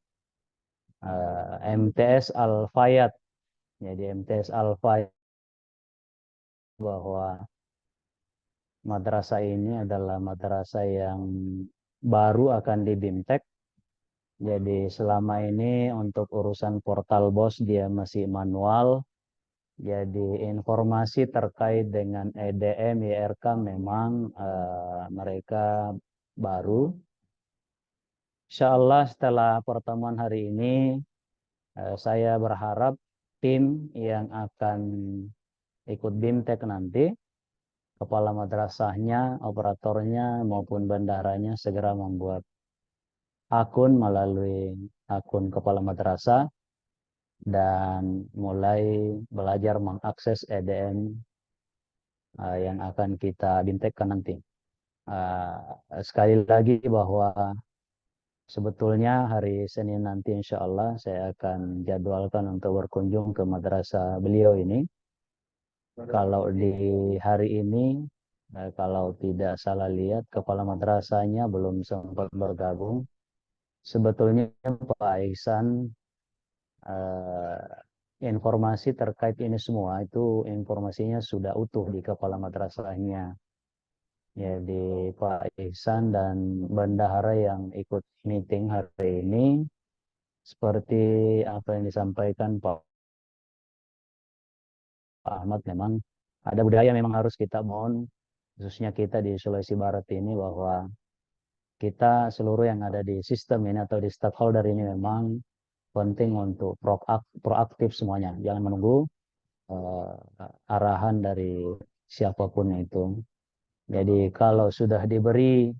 MTS Al-Fayat. Jadi MTS Al-Fayat, bahwa madrasah ini adalah madrasah yang baru akan di BIMTEK. Jadi selama ini untuk urusan portal BOS dia masih manual. Jadi informasi terkait dengan EDM, YRK memang mereka baru. Insya Allah setelah pertemuan hari ini, saya berharap tim yang akan ikut BIMTEK nanti, kepala madrasahnya, operatornya, maupun bendaharanya segera membuat akun melalui akun kepala madrasah dan mulai belajar mengakses EDM yang akan kita BIMTEKkan nanti. Sekali lagi bahwa Sebetulnya hari Senin nanti insya Allah saya akan jadwalkan untuk berkunjung ke madrasah beliau ini. Kalau di hari ini, kalau tidak salah lihat, kepala madrasahnya belum sempat bergabung. Sebetulnya Pak Ihsan, informasi terkait ini semua itu informasinya sudah utuh di kepala madrasahnya. Jadi Pak Ihsan dan bendahara yang ikut meeting hari ini, seperti apa yang disampaikan Pak Ahmad, memang ada budaya memang harus kita mohon, khususnya kita di Sulawesi Barat ini, bahwa kita seluruh yang ada di sistem ini atau di stakeholder ini memang penting untuk proaktif semuanya. Jangan menunggu arahan dari siapapun itu. Jadi kalau sudah diberi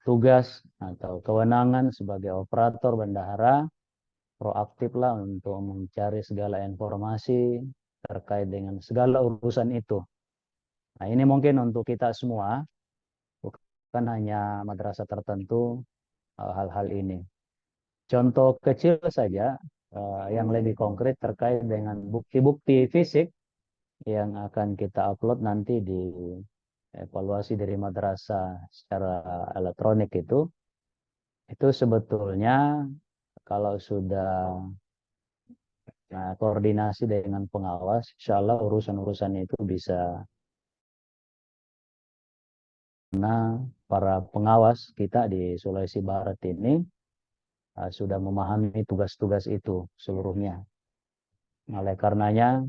tugas atau kewenangan sebagai operator bendahara, proaktiflah untuk mencari segala informasi terkait dengan segala urusan itu. Nah, ini mungkin untuk kita semua, bukan hanya madrasah tertentu, hal-hal ini. Contoh kecil saja yang lebih konkret terkait dengan bukti-bukti fisik yang akan kita upload nanti di evaluasi dari madrasah secara elektronik itu sebetulnya kalau sudah koordinasi dengan pengawas, insya Allah urusan-urusan itu bisa, karena para pengawas kita di Sulawesi Barat ini sudah memahami tugas-tugas itu seluruhnya. Oleh karenanya,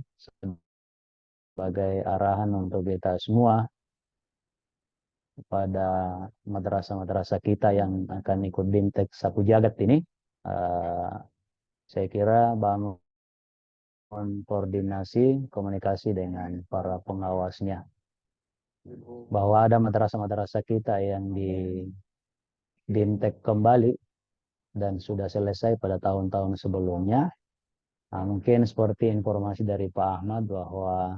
sebagai arahan untuk kita semua kepada madrasah-madrasah kita yang akan ikut BIMTEK Sapu Jagat ini, saya kira bangun koordinasi, komunikasi dengan para pengawasnya. Bahwa ada madrasah-madrasah kita yang di BIMTEK kembali dan sudah selesai pada tahun-tahun sebelumnya. Nah, mungkin seperti informasi dari Pak Ahmad bahwa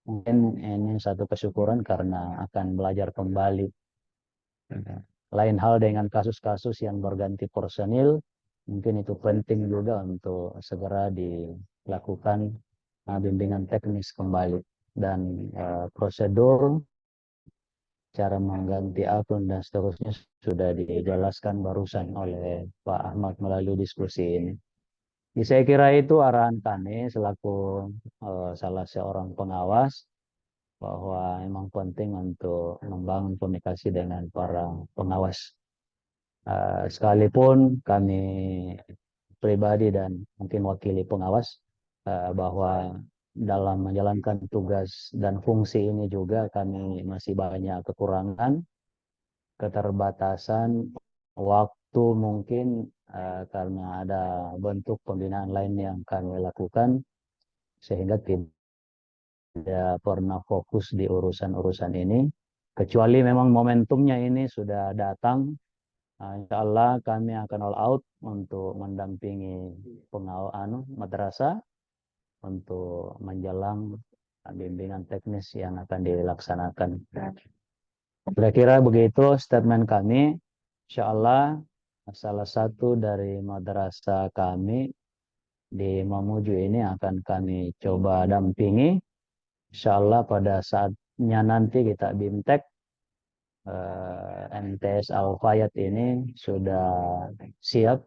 mungkin ini satu kesyukuran karena akan belajar kembali. Lain hal dengan kasus-kasus yang berganti personil, mungkin itu penting juga untuk segera dilakukan bimbingan teknis kembali. Dan prosedur, cara mengganti akun dan seterusnya sudah dijelaskan barusan oleh Pak Ahmad melalui diskusi ini. Jadi saya kira itu arahan kami selaku salah seorang pengawas, bahwa memang penting untuk membangun komunikasi dengan para pengawas. Sekalipun kami pribadi dan mungkin wakili pengawas, bahwa dalam menjalankan tugas dan fungsi ini juga kami masih banyak kekurangan, keterbatasan waktu mungkin karena ada bentuk pembinaan lain yang kami lakukan, sehingga tidak pernah fokus di urusan-urusan ini, kecuali memang momentumnya ini sudah datang. Insya Allah kami akan all out untuk mendampingi madrasah untuk menjelang bimbingan teknis yang akan dilaksanakan. Kira-kira begitu statement kami. Insya Allah salah satu dari madrasah kami di Mamuju ini akan kami coba dampingi. Insya Allah pada saatnya nanti kita BIMTEK, MTS Al-Fayat ini sudah siap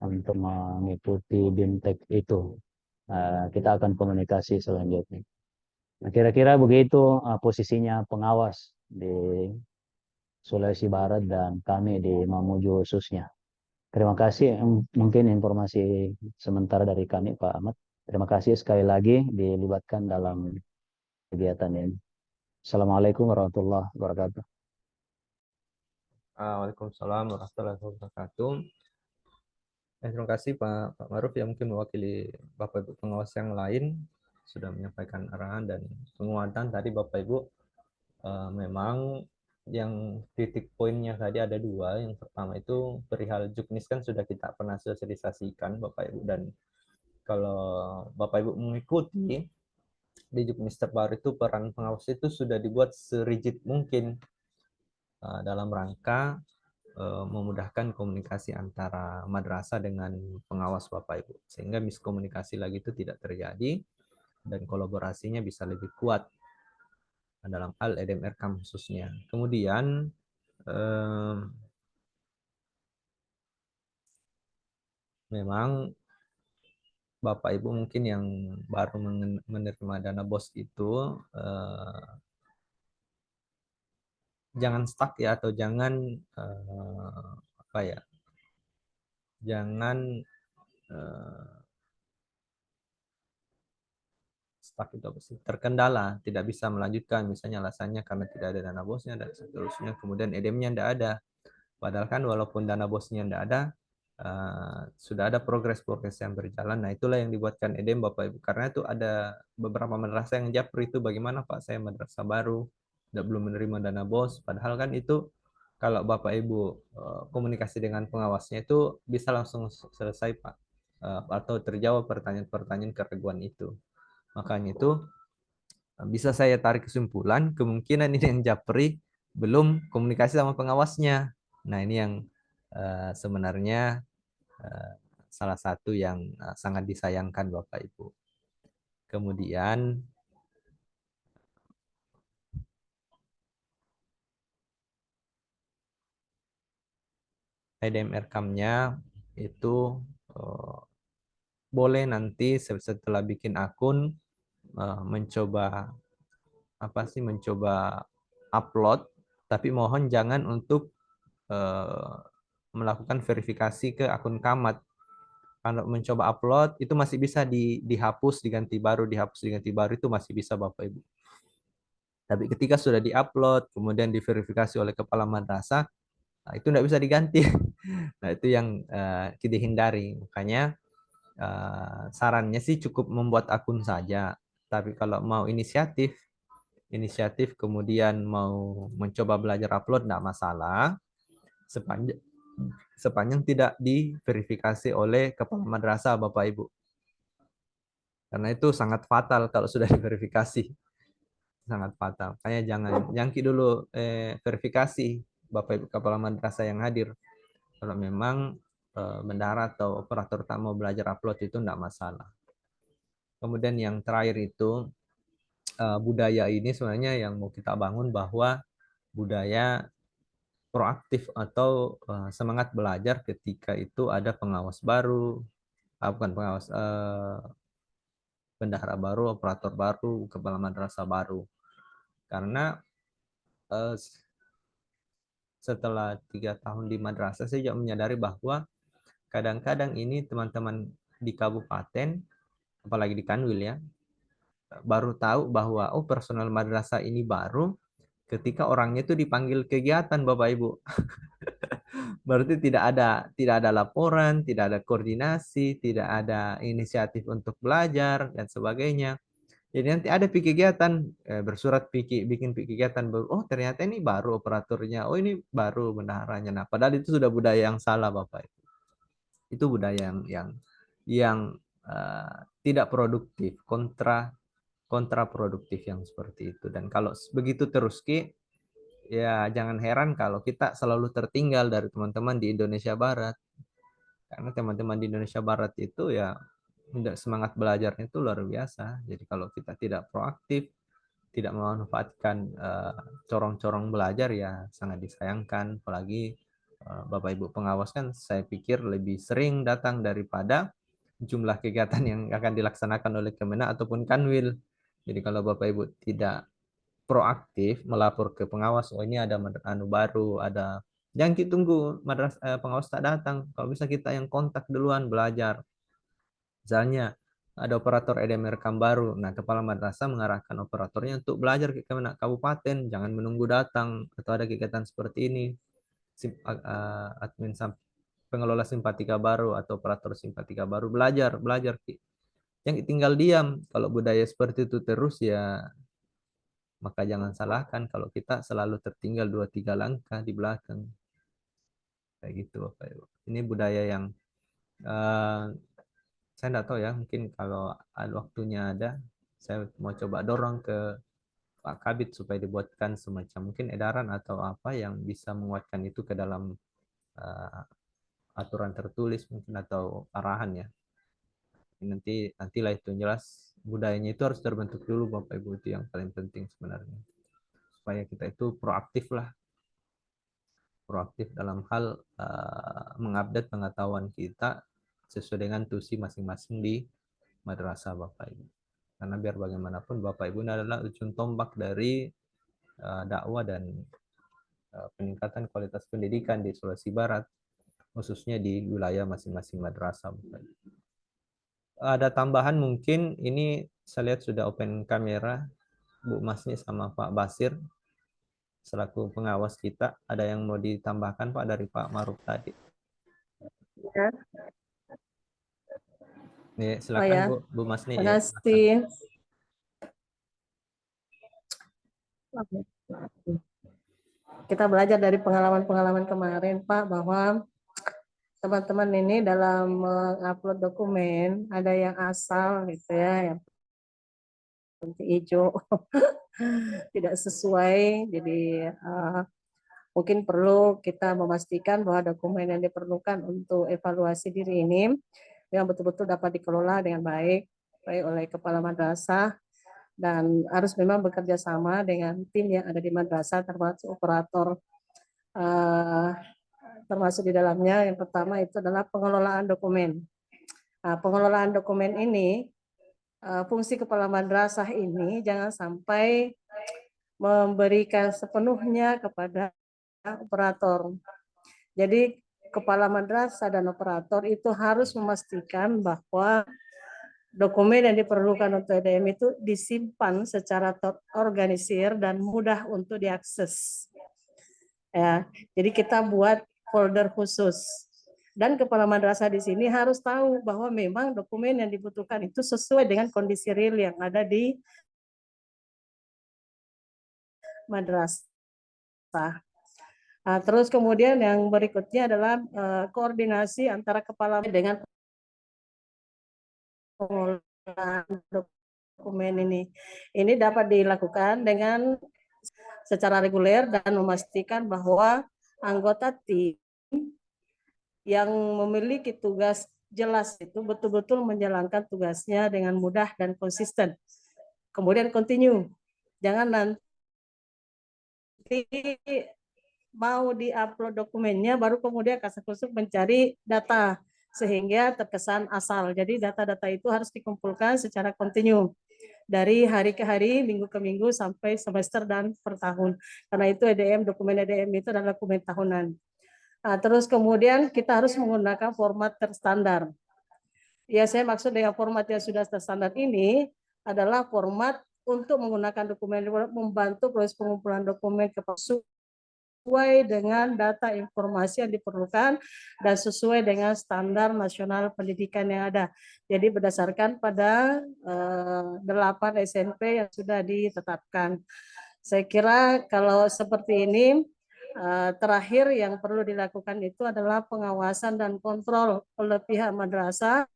untuk mengikuti BIMTEK itu. Kita akan komunikasi selanjutnya. Nah, kira-kira begitu posisinya pengawas di Sulawesi Barat dan kami di Mamuju khususnya. Terima kasih, mungkin informasi sementara dari kami Pak Ahmad. Terima kasih sekali lagi dilibatkan dalam kegiatan ini. Assalamualaikum warahmatullahi wabarakatuh. Waalaikumsalam warahmatullahi wabarakatuh. Terima kasih Pak Maruf yang mungkin mewakili Bapak Ibu pengawas yang lain sudah menyampaikan arahan dan penguatan tadi Bapak Ibu. Memang yang titik poinnya tadi ada dua. Yang pertama itu perihal juknis kan sudah kita pernah sosialisasikan Bapak Ibu, dan kalau Bapak Ibu mengikuti di juknis terbaru itu peran pengawas itu sudah dibuat serigid mungkin dalam rangka memudahkan komunikasi antara madrasah dengan pengawas Bapak Ibu, sehingga miskomunikasi lagi itu tidak terjadi dan kolaborasinya bisa lebih kuat dalam hal EDM-RKAM khususnya. Kemudian memang Bapak Ibu mungkin yang baru menerima dana BOS itu jangan stuck ya, atau jangan apa ya, jangan stuck itu apa sih, terkendala, tidak bisa melanjutkan, misalnya alasannya karena tidak ada dana BOS-nya dan seterusnya, kemudian EDM-nya tidak ada. Padahal kan walaupun dana BOS-nya tidak ada, sudah ada progres-progres yang berjalan. Nah, itulah yang dibuatkan EDM Bapak Ibu. Karena itu ada beberapa madrasah yang japri itu, bagaimana Pak, saya madrasah baru, belum menerima dana BOS. Padahal kan itu kalau Bapak Ibu komunikasi dengan pengawasnya itu bisa langsung selesai Pak. Atau terjawab pertanyaan-pertanyaan keraguan itu. Makanya itu bisa saya tarik kesimpulan, kemungkinan ini yang japri belum komunikasi sama pengawasnya. Nah, ini yang sebenarnya salah satu yang sangat disayangkan Bapak Ibu. Kemudian EDM-RKAM-nya itu boleh nanti setelah bikin akun mencoba upload, tapi mohon jangan untuk melakukan verifikasi ke akun Kamat. Kalau mencoba upload itu masih bisa dihapus, diganti baru, itu masih bisa Bapak Ibu. Tapi ketika sudah diupload, kemudian diverifikasi oleh kepala madrasah, nah itu tidak bisa diganti. Nah, itu yang kita hindari. Makanya sarannya sih cukup membuat akun saja. Tapi kalau mau inisiatif kemudian mau mencoba belajar upload, tidak masalah. Sepanjang tidak diverifikasi oleh kepala madrasah Bapak Ibu. Karena itu sangat fatal kalau sudah diverifikasi. Sangat fatal. Makanya jangan jangki dulu verifikasi Bapak Ibu kepala madrasah yang hadir. Kalau memang bendahara atau operator tak mau belajar upload itu tidak masalah. Kemudian yang terakhir itu budaya ini sebenarnya yang mau kita bangun, bahwa budaya proaktif atau semangat belajar ketika itu ada pengawas baru, bukan pengawas, bendahara baru, operator baru, kepala madrasah baru. Karena setelah 3 tahun di madrasah, saya juga menyadari bahwa kadang-kadang ini teman-teman di kabupaten, apalagi di Kanwil ya, baru tahu bahwa personal madrasah ini baru ketika orangnya itu dipanggil kegiatan Bapak Ibu. Berarti tidak ada laporan, tidak ada koordinasi, tidak ada inisiatif untuk belajar dan sebagainya. Jadi nanti ada kegiatan, bersurat bikin kegiatan baru. Oh, ternyata ini baru operatornya. Oh, ini baru bendaharanya. Nah, padahal itu sudah budaya yang salah Bapak Ibu. Itu budaya yang tidak produktif, kontraproduktif yang seperti itu. Dan kalau begitu terus ya jangan heran kalau kita selalu tertinggal dari teman-teman di Indonesia Barat. Karena teman-teman di Indonesia Barat itu ya semangat belajarnya itu luar biasa. Jadi kalau kita tidak proaktif, tidak memanfaatkan corong-corong belajar, ya sangat disayangkan. Apalagi Bapak Ibu pengawas kan saya pikir lebih sering datang daripada jumlah kegiatan yang akan dilaksanakan oleh Kemenak ataupun Kanwil. Jadi kalau Bapak Ibu tidak proaktif melapor ke pengawas, oh ini ada baru, ada, jangan kita tunggu pengawas tak datang. Kalau bisa kita yang kontak duluan belajar. Misalnya ada operator EDM-RKAM baru, nah kepala madrasah mengarahkan operatornya untuk belajar ke Kemenak Kabupaten, jangan menunggu datang atau ada kegiatan seperti ini. Admin pengelola simpatika baru atau operator simpatika baru belajar. Yang tinggal diam. Kalau budaya seperti itu terus ya, maka jangan salahkan kalau kita selalu tertinggal 2-3 langkah di belakang. Kayak gitu Bapak Ibu. Ini budaya yang saya tidak tahu ya, mungkin kalau ada waktunya saya mau coba dorong ke Pak Kabid supaya dibuatkan semacam mungkin edaran atau apa yang bisa menguatkan itu ke dalam aturan tertulis mungkin atau arahan ya. Nantilah itu jelas, budayanya itu harus terbentuk dulu Bapak Ibu, itu yang paling penting sebenarnya. Supaya kita itu proaktif dalam hal mengupdate pengetahuan kita sesuai dengan tusi masing-masing di madrasah Bapak Ibu. Karena biar bagaimanapun Bapak Ibu ini adalah ujung tombak dari dakwah dan peningkatan kualitas pendidikan di Sulawesi Barat, khususnya di wilayah masing-masing madrasah Bapak Ibu. Ada tambahan mungkin, ini saya lihat sudah open kamera Bu Masni sama Pak Basir selaku pengawas kita. Ada yang mau ditambahkan Pak dari Pak Maruf tadi? Ya. Nih, silakan ya. Bu Masni. Terima kasih. Kita belajar dari pengalaman-pengalaman kemarin Pak, bahwa teman-teman ini dalam mengupload dokumen ada yang asal gitu ya, yang hijau tidak sesuai. Jadi mungkin perlu kita memastikan bahwa dokumen yang diperlukan untuk evaluasi diri ini yang betul-betul dapat dikelola dengan baik oleh kepala madrasah, dan harus memang bekerja sama dengan tim yang ada di madrasah, termasuk operator, termasuk di dalamnya. Yang pertama itu adalah pengelolaan dokumen. Nah, pengelolaan dokumen ini, fungsi kepala madrasah ini jangan sampai memberikan sepenuhnya kepada operator. Jadi kepala madrasah dan operator itu harus memastikan bahwa dokumen yang diperlukan untuk EDM itu disimpan secara terorganisir dan mudah untuk diakses. Ya, jadi kita buat folder khusus. Dan kepala madrasah di sini harus tahu bahwa memang dokumen yang dibutuhkan itu sesuai dengan kondisi real yang ada di madrasah. Nah, terus kemudian yang berikutnya adalah koordinasi antara kepala dengan pengolahan dokumen ini. Ini dapat dilakukan dengan secara reguler dan memastikan bahwa anggota tim yang memiliki tugas jelas itu betul-betul menjalankan tugasnya dengan mudah dan konsisten. Kemudian continue. Jangan nanti mau di-upload dokumennya baru kemudian kasak-kusuk mencari data sehingga terkesan asal. Jadi data-data itu harus dikumpulkan secara kontinu dari hari ke hari, minggu ke minggu, sampai semester dan per tahun. Karena itu dokumen EDM itu adalah dokumen tahunan. Nah, terus kemudian kita harus menggunakan format terstandar. Ya, saya maksud dengan format yang sudah terstandar ini adalah format untuk menggunakan dokumen, membantu proses pengumpulan dokumen sesuai dengan data informasi yang diperlukan dan sesuai dengan standar nasional pendidikan yang ada. Jadi berdasarkan pada 8 SMP yang sudah ditetapkan. Saya kira kalau seperti ini, terakhir yang perlu dilakukan itu adalah pengawasan dan kontrol oleh pihak madrasah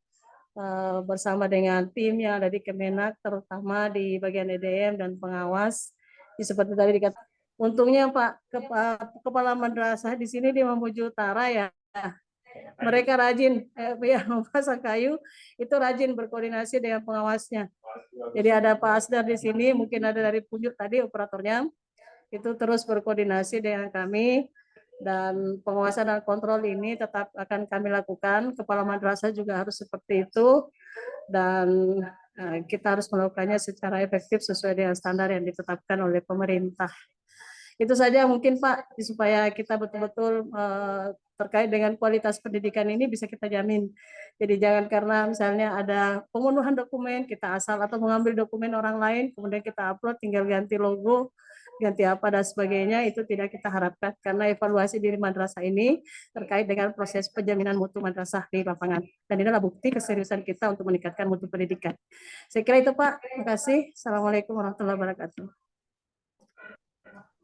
bersama dengan tim yang ada di Kemenak, terutama di bagian EDM dan pengawas. Seperti tadi dikatakan, untungnya Pak Kepala Madrasah di sini di Mamuju Utara ya, mereka rajin, yang memasang kayu itu rajin berkoordinasi dengan pengawasnya. Jadi ada Pak Asdar di sini, mungkin ada dari Punjuk tadi operatornya, itu terus berkoordinasi dengan kami, dan pengawasan dan kontrol ini tetap akan kami lakukan. Kepala madrasah juga harus seperti itu, dan kita harus melakukannya secara efektif sesuai dengan standar yang ditetapkan oleh pemerintah. Itu saja mungkin Pak, supaya kita betul-betul terkait dengan kualitas pendidikan ini bisa kita jamin. Jadi jangan karena misalnya ada pemenuhan dokumen, kita asal atau mengambil dokumen orang lain, kemudian kita upload, tinggal ganti logo, ganti apa dan sebagainya, itu tidak kita harapkan, karena evaluasi diri madrasah ini terkait dengan proses penjaminan mutu madrasah di lapangan, dan ini adalah bukti keseriusan kita untuk meningkatkan mutu pendidikan. Saya kira itu Pak, terima kasih. Assalamualaikum warahmatullahi wabarakatuh.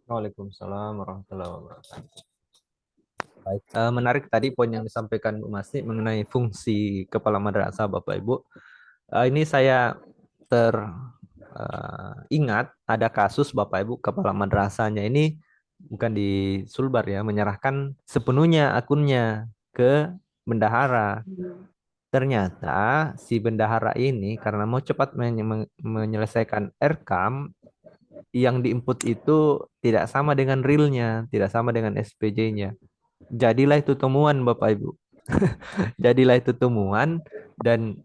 Waalaikumsalam warahmatullahi wabarakatuh. Baik, menarik tadi poin yang disampaikan Bu Masni mengenai fungsi kepala madrasah Bapak Ibu. Ini saya ingat ada kasus Bapak Ibu, kepala madrasahnya ini bukan di Sulbar ya, menyerahkan sepenuhnya akunnya ke bendahara. Ternyata si bendahara ini karena mau cepat menyelesaikan RKAM, yang diinput itu tidak sama dengan realnya, tidak sama dengan SPJ-nya. Jadilah itu temuan Bapak Ibu. Jadilah itu temuan dan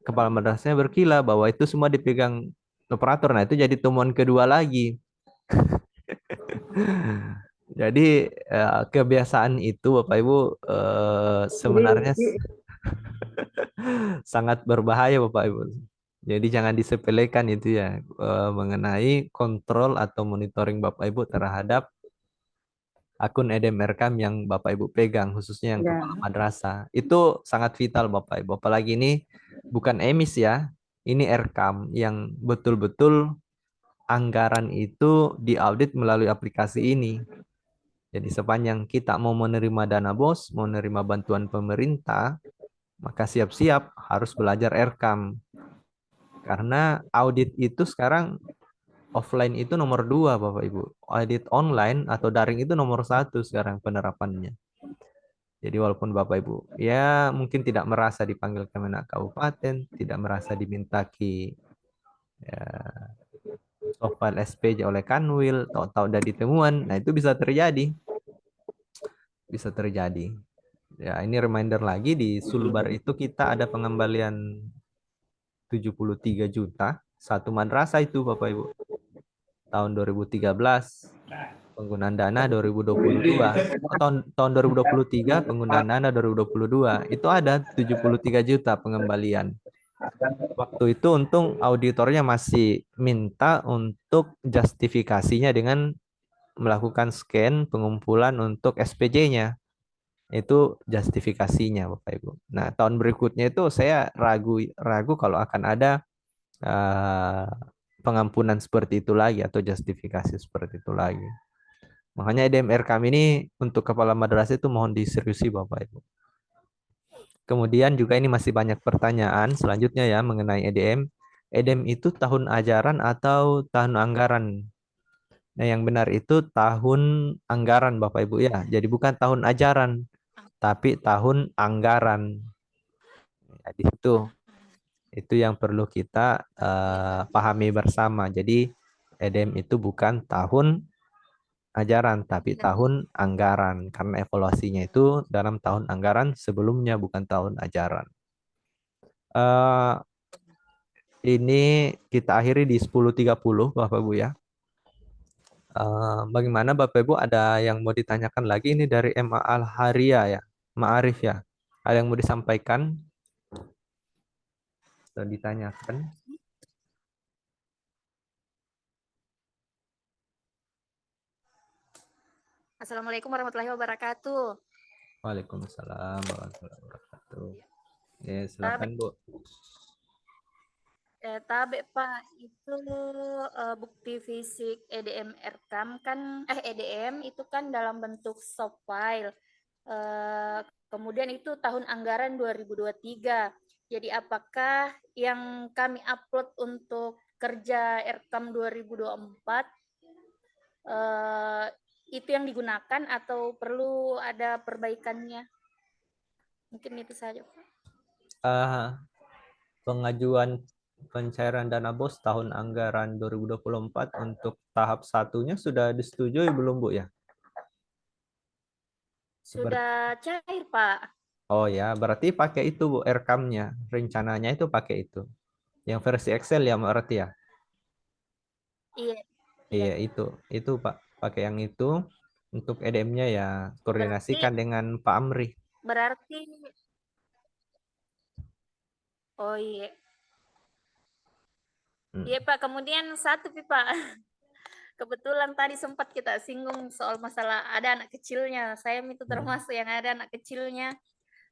kepala madrasahnya berkilah bahwa itu semua dipegang operator. Nah, itu jadi temuan kedua lagi. Jadi kebiasaan itu Bapak Ibu sebenarnya sangat berbahaya Bapak Ibu. Jadi jangan disepelekan itu ya mengenai kontrol atau monitoring Bapak Ibu terhadap akun EDM-RKAM yang Bapak Ibu pegang, khususnya yang kepala madrasah. Itu sangat vital Bapak Ibu. Apalagi ini bukan emis ya, ini RKAM yang betul-betul anggaran itu diaudit melalui aplikasi ini. Jadi sepanjang kita mau menerima dana BOS, mau menerima bantuan pemerintah, maka siap-siap harus belajar RKAM. Karena audit itu sekarang offline itu nomor 2 Bapak Ibu. Audit online atau daring itu nomor 1 sekarang penerapannya. Jadi walaupun Bapak Ibu ya mungkin tidak merasa dipanggil Kemenak Kabupaten, tidak merasa dimintaki ya, soft file SPJ oleh Kanwil, tahu-tahu udah ditemuan, nah itu bisa terjadi. Bisa terjadi. Ya ini reminder lagi di Sulbar itu kita ada pengembalian 73 juta satu madrasah itu Bapak Ibu. Tahun 2013 penggunaan dana 2022. Tahun 2023 penggunaan dana 2022. Itu ada 73 juta pengembalian. Waktu itu untung auditornya masih minta untuk justifikasinya dengan melakukan scan pengumpulan untuk SPJ-nya. Itu justifikasinya Bapak Ibu. Nah, tahun berikutnya itu saya ragu kalau akan ada pengampunan seperti itu lagi atau justifikasi seperti itu lagi. Makanya EDMR kami ini untuk kepala madrasah itu mohon diseriusi Bapak Ibu. Kemudian juga ini masih banyak pertanyaan selanjutnya ya mengenai EDM. EDM itu tahun ajaran atau tahun anggaran? Nah, yang benar itu tahun anggaran Bapak Ibu ya. Jadi bukan tahun ajaran, tapi tahun anggaran. Jadi itu yang perlu kita pahami bersama. Jadi EDM itu bukan tahun ajaran, tapi tahun anggaran. Karena evaluasinya itu dalam tahun anggaran sebelumnya, bukan tahun ajaran. Ini kita akhiri di 10.30 Bapak Ibu ya. Bagaimana Bapak Ibu, ada yang mau ditanyakan lagi? Ini dari MA Al-Haria ya, Ma'arif ya. Ada yang mau disampaikan? Sudah ditanyakan. Assalamualaikum warahmatullahi wabarakatuh. Waalaikumsalam warahmatullahi wabarakatuh. Ya, silakan Bu. Tabe Pak, itu bukti fisik EDM RKAM kan EDM itu kan dalam bentuk soft file. Kemudian itu tahun anggaran 2023. Jadi apakah yang kami upload untuk kerja RKAM 2024 itu yang digunakan atau perlu ada perbaikannya? Mungkin itu saja. Pengajuan pencairan dana BOS tahun anggaran 2024 untuk tahap satunya sudah disetujui belum Bu ya? Sudah cair Pak. Oh ya, berarti pakai itu Bu RKAM-nya. Rencananya itu pakai itu. Yang versi Excel ya berarti ya? Iya. Iya, itu Pak. Pakai yang itu. Untuk EDM-nya ya koordinasikan dengan Pak Amri. Berarti oh iya. Iya Pak, kemudian satu Pak. Kebetulan tadi sempat kita singgung soal masalah ada anak kecilnya. Saya itu termasuk yang ada anak kecilnya.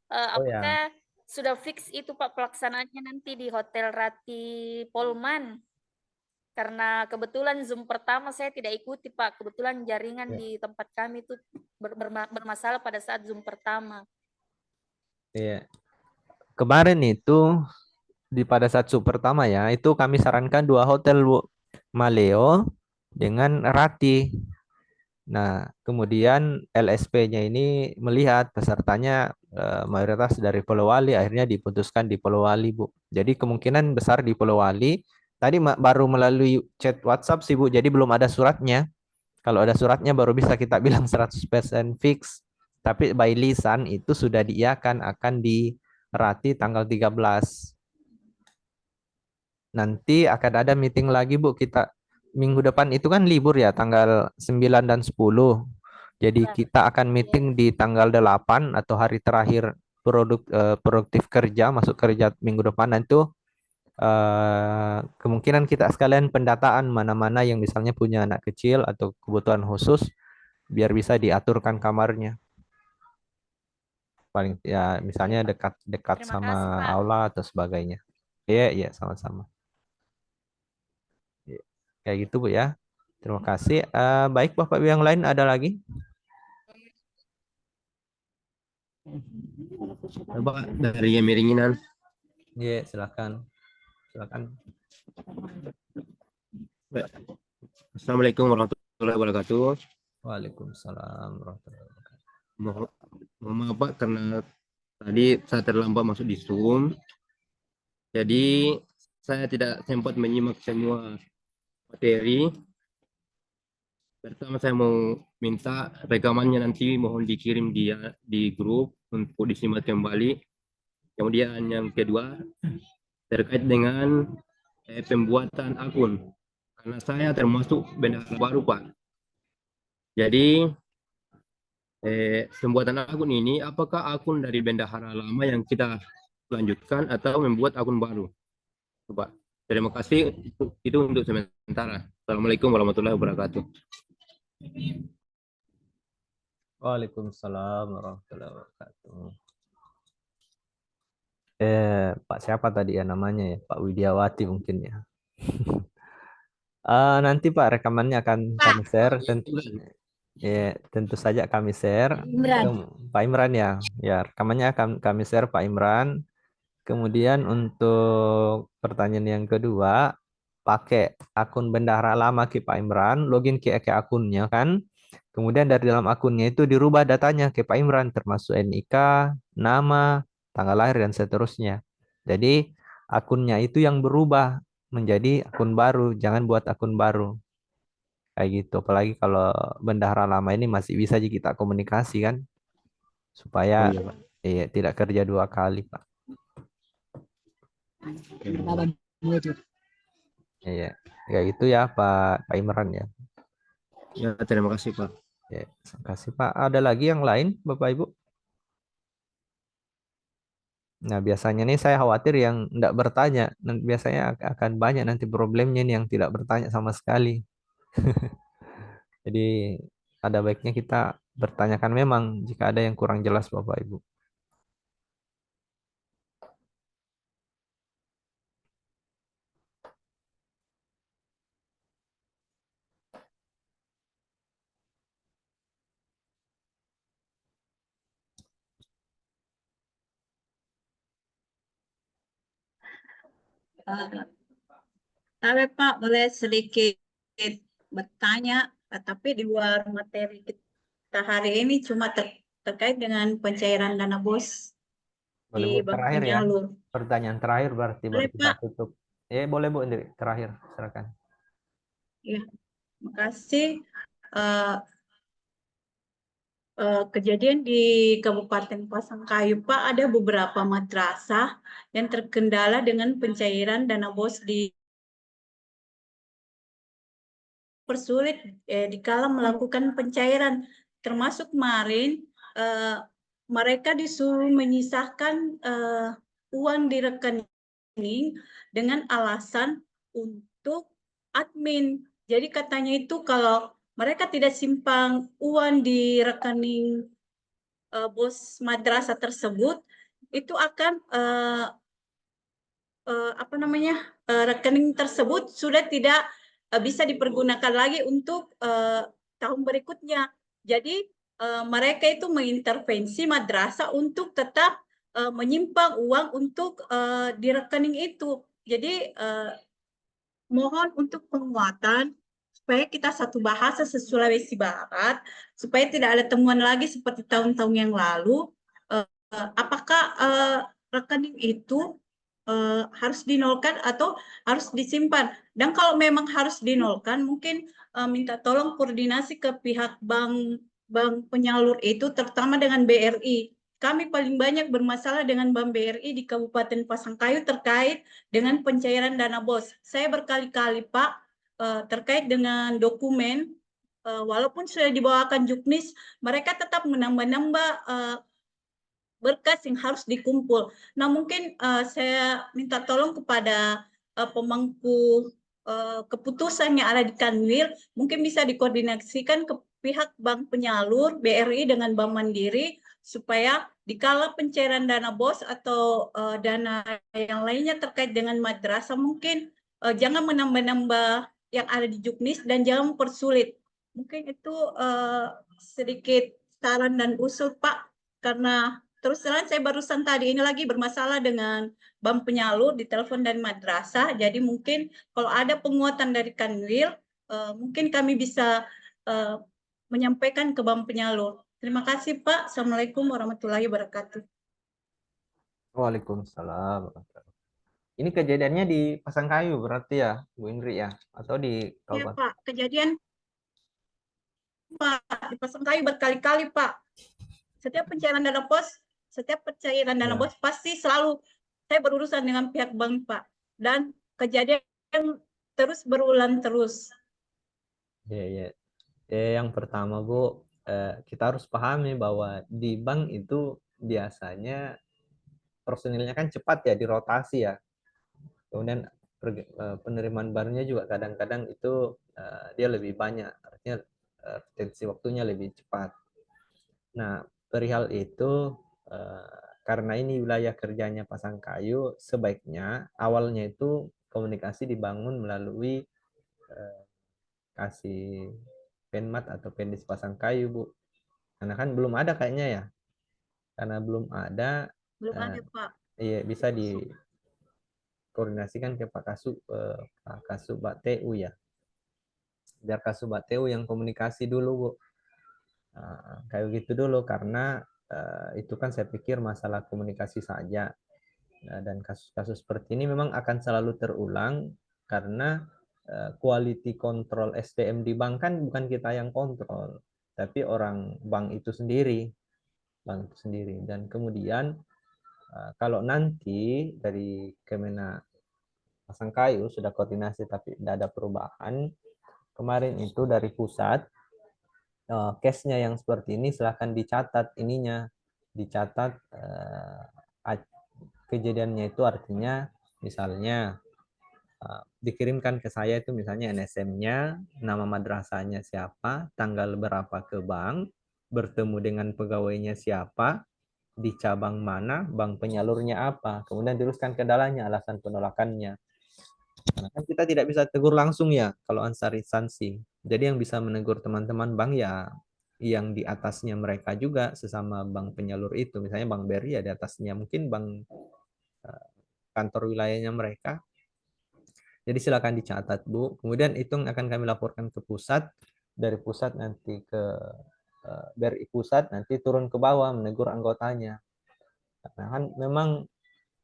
Apakah sudah fix itu Pak pelaksanaannya nanti di Hotel Rati Polman? Karena kebetulan Zoom pertama saya tidak ikuti Pak. Kebetulan jaringan di tempat kami itu bermasalah pada saat Zoom pertama. Iya. Kemarin itu pada saat Zoom pertama ya, itu kami sarankan 2 hotel Bu. Maleo dengan Rati. Nah, kemudian LSP-nya ini melihat pesertanya mayoritas dari Polowali, akhirnya diputuskan di Polowali, Bu. Jadi kemungkinan besar di Polowali. Tadi baru melalui chat WhatsApp sih, Bu. Jadi belum ada suratnya. Kalau ada suratnya baru bisa kita bilang 100% fix. Tapi by lisan itu sudah diiakan akan dirati tanggal 13. Nanti akan ada meeting lagi, Bu. Kita minggu depan itu kan libur ya, tanggal 9 dan 10. Jadi kita akan meeting di tanggal 8 atau hari terakhir produktif kerja, masuk kerja minggu depan. Dan itu kemungkinan kita sekalian pendataan mana-mana yang misalnya punya anak kecil atau kebutuhan khusus, biar bisa diaturkan kamarnya. Paling ya misalnya dekat sama kasih, Pak. aula atau sebagainya. Iya, iya, sama-sama. Kayak gitu, Bu ya. Terima kasih. Baik, Bapak Ibu yang lain ada lagi? Pak, dari Miringinan. Iya, silakan. Silakan. Assalamualaikum warahmatullahi wabarakatuh. Waalaikumsalam warahmatullahi wabarakatuh. Mohon maaf Pak, karena tadi saya terlambat masuk di Zoom. Jadi saya tidak sempat menyimak semua materi. Pertama saya mau minta rekamannya nanti mohon dikirim di grup untuk disimak kembali. Kemudian yang kedua terkait dengan pembuatan akun, karena saya termasuk bendahara baru Pak. Jadi pembuatan akun ini apakah akun dari bendahara lama yang kita lanjutkan atau membuat akun baru? Pak, terima kasih. Itu untuk sementara. Assalamualaikum warahmatullahi wabarakatuh. Waalaikumsalam warahmatullahi wabarakatuh. Pak siapa tadi ya namanya ya? Pak Widiawati mungkin ya. Nanti Pak rekamannya akan kami share. Tentu saja kami share. Pak Imran ya. Ya, rekamannya akan kami share Pak Imran. Kemudian untuk pertanyaan yang kedua, pakai akun bendahara lama ke Pak Imran, login ke akunnya kan. Kemudian dari dalam akunnya itu dirubah datanya ke Pak Imran, termasuk NIK, nama, tanggal lahir, dan seterusnya. Jadi akunnya itu yang berubah menjadi akun baru, jangan buat akun baru. Kayak gitu, apalagi kalau bendahara lama ini masih bisa kita komunikasi kan. Supaya tidak kerja 2 kali, Pak. Iya, ya itu ya Pak Imran ya. Ya, terima kasih Pak. Ya, terima kasih Pak. Ada lagi yang lain Bapak Ibu? Nah, biasanya nih saya khawatir yang tidak bertanya. Biasanya akan banyak nanti problemnya nih yang tidak bertanya sama sekali. Jadi ada baiknya kita bertanyakan memang jika ada yang kurang jelas Bapak Ibu. Tapi Pak boleh sedikit bertanya, tapi di luar materi kita hari ini cuma terkait dengan pencairan dana BOS Boleh di Bu, Bank terakhir ya. Penyalur. Pertanyaan terakhir berarti baru kita tutup. Boleh Bu, terakhir silakan. Ya, makasih. Kejadian di Kabupaten Pasangkayu Pak, ada beberapa madrasah yang terkendala dengan pencairan dana BOS persulit dikala melakukan pencairan, termasuk kemarin mereka disuruh menyisahkan uang di rekening dengan alasan untuk admin. Jadi katanya itu kalau mereka tidak simpang uang di rekening BOS madrasah tersebut, itu akan rekening tersebut sudah tidak bisa dipergunakan lagi untuk tahun berikutnya. Jadi mereka itu mengintervensi madrasah untuk tetap menyimpan uang untuk di rekening itu. Jadi mohon untuk penguatan supaya kita satu bahasa se-Sulawesi Barat, supaya tidak ada temuan lagi seperti tahun-tahun yang lalu. Apakah rekening itu harus dinolkan atau harus disimpan? Dan kalau memang harus dinolkan, mungkin minta tolong koordinasi ke pihak bank penyalur itu, terutama dengan BRI. Kami paling banyak bermasalah dengan Bank BRI di Kabupaten Pasangkayu terkait dengan pencairan dana BOS. Saya berkali-kali, Pak, terkait dengan dokumen, walaupun sudah dibawakan Juknis, mereka tetap menambah-nambah berkas yang harus dikumpul. Nah, mungkin saya minta tolong kepada pemangku keputusan yang ada di Kanwil, mungkin bisa dikoordinasikan ke pihak bank penyalur BRI dengan Bank Mandiri, supaya dikala pencairan dana BOS atau dana yang lainnya terkait dengan madrasah, mungkin jangan menambah-nambah yang ada di Juknis dan jangan mempersulit. Mungkin itu sedikit saran dan usul, Pak, karena terus terang saya barusan tadi ini lagi bermasalah dengan bank penyalur di telepon dan madrasah. Jadi mungkin kalau ada penguatan dari Kanwil, mungkin kami bisa menyampaikan ke bank penyalur. Terima kasih, Pak. Assalamualaikum warahmatullahi wabarakatuh. Waalaikumsalam. Ini kejadiannya di Pasangkayu berarti ya, Bu Indri ya, atau di Iya, Kabupaten? Pak. Kejadian Pak di Pasangkayu berkali-kali, Pak. Setiap pencairan dana BOS, pasti selalu saya berurusan dengan pihak bank, Pak. Dan kejadian terus berulang terus. Iya. Yang pertama, Bu, kita harus pahami bahwa di bank itu biasanya personilnya kan cepat ya, dirotasi ya. Kemudian penerimaan barunya juga kadang-kadang itu dia lebih banyak, artinya retensi waktunya lebih cepat. Nah, perihal itu karena ini wilayah kerjanya Pasangkayu, sebaiknya awalnya itu komunikasi dibangun melalui kasih Penmat atau Pendis Pasangkayu, Bu. Karena kan belum ada kayaknya ya. Karena belum ada, Pak. Iya, bisa dikoordinasikan ke Pak Kasubag TU ya. Biar Kasubag TU yang komunikasi dulu, Bu. Kayak gitu dulu, karena itu kan saya pikir masalah komunikasi saja. Dan kasus-kasus seperti ini memang akan selalu terulang karena quality control SDM di bank kan bukan kita yang kontrol, tapi orang bank itu sendiri. Dan kemudian kalau nanti dari Kemenak Pasangkayu sudah koordinasi tapi tidak ada perubahan, kemarin itu dari pusat, case-nya yang seperti ini silahkan dicatat dicatat kejadiannya itu, artinya misalnya dikirimkan ke saya itu misalnya NSM-nya, nama madrasahnya siapa, tanggal berapa ke bank, bertemu dengan pegawainya siapa, di cabang mana, bank penyalurnya apa, kemudian teruskan ke dalamnya alasan penolakannya. Karena kan kita tidak bisa tegur langsung ya kalau ansar instansi. Jadi yang bisa menegur teman-teman bank ya yang di atasnya mereka juga, sesama bank penyalur itu. Misalnya Bank BRI ya di atasnya mungkin bank kantor wilayahnya mereka. Jadi silakan dicatat, Bu. Kemudian itu akan kami laporkan ke pusat. Dari pusat nanti ke BRI pusat, nanti turun ke bawah menegur anggotanya. Karena kan memang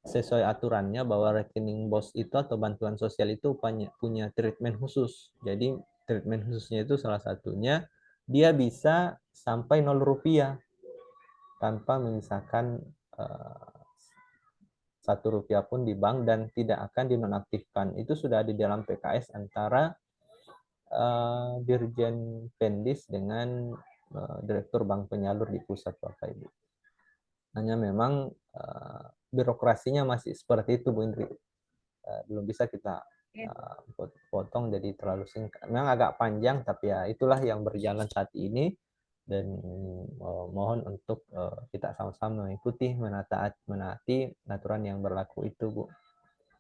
sesuai aturannya bahwa rekening BOS itu atau bantuan sosial itu punya treatment khusus. Jadi treatment khususnya itu salah satunya dia bisa sampai 0 rupiah tanpa menyisakan 1 rupiah pun di bank dan tidak akan dinonaktifkan. Itu sudah di dalam PKS antara Dirjen Pendis dengan Direktur Bank Penyalur di pusat, Bapak Ibu. Hanya memang birokrasinya masih seperti itu, Bu Indri. Belum bisa kita potong jadi terlalu singkat. Memang agak panjang, tapi ya itulah yang berjalan saat ini. Dan mohon untuk kita sama-sama mengikuti, menaati aturan yang berlaku itu, Bu.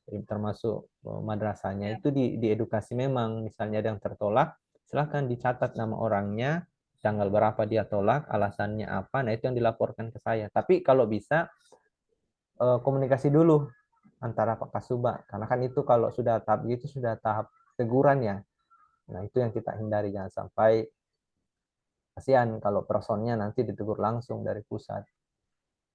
Jadi termasuk madrasahnya itu diedukasi memang, misalnya ada yang tertolak, silahkan dicatat nama orangnya, tanggal berapa dia tolak, alasannya apa, nah itu yang dilaporkan ke saya. Tapi kalau bisa komunikasi dulu antara Pak Kasubag, karena kan itu kalau sudah tahap itu sudah tahap teguran ya. Nah, itu yang kita hindari, jangan sampai kasihan kalau personnya nanti ditegur langsung dari pusat.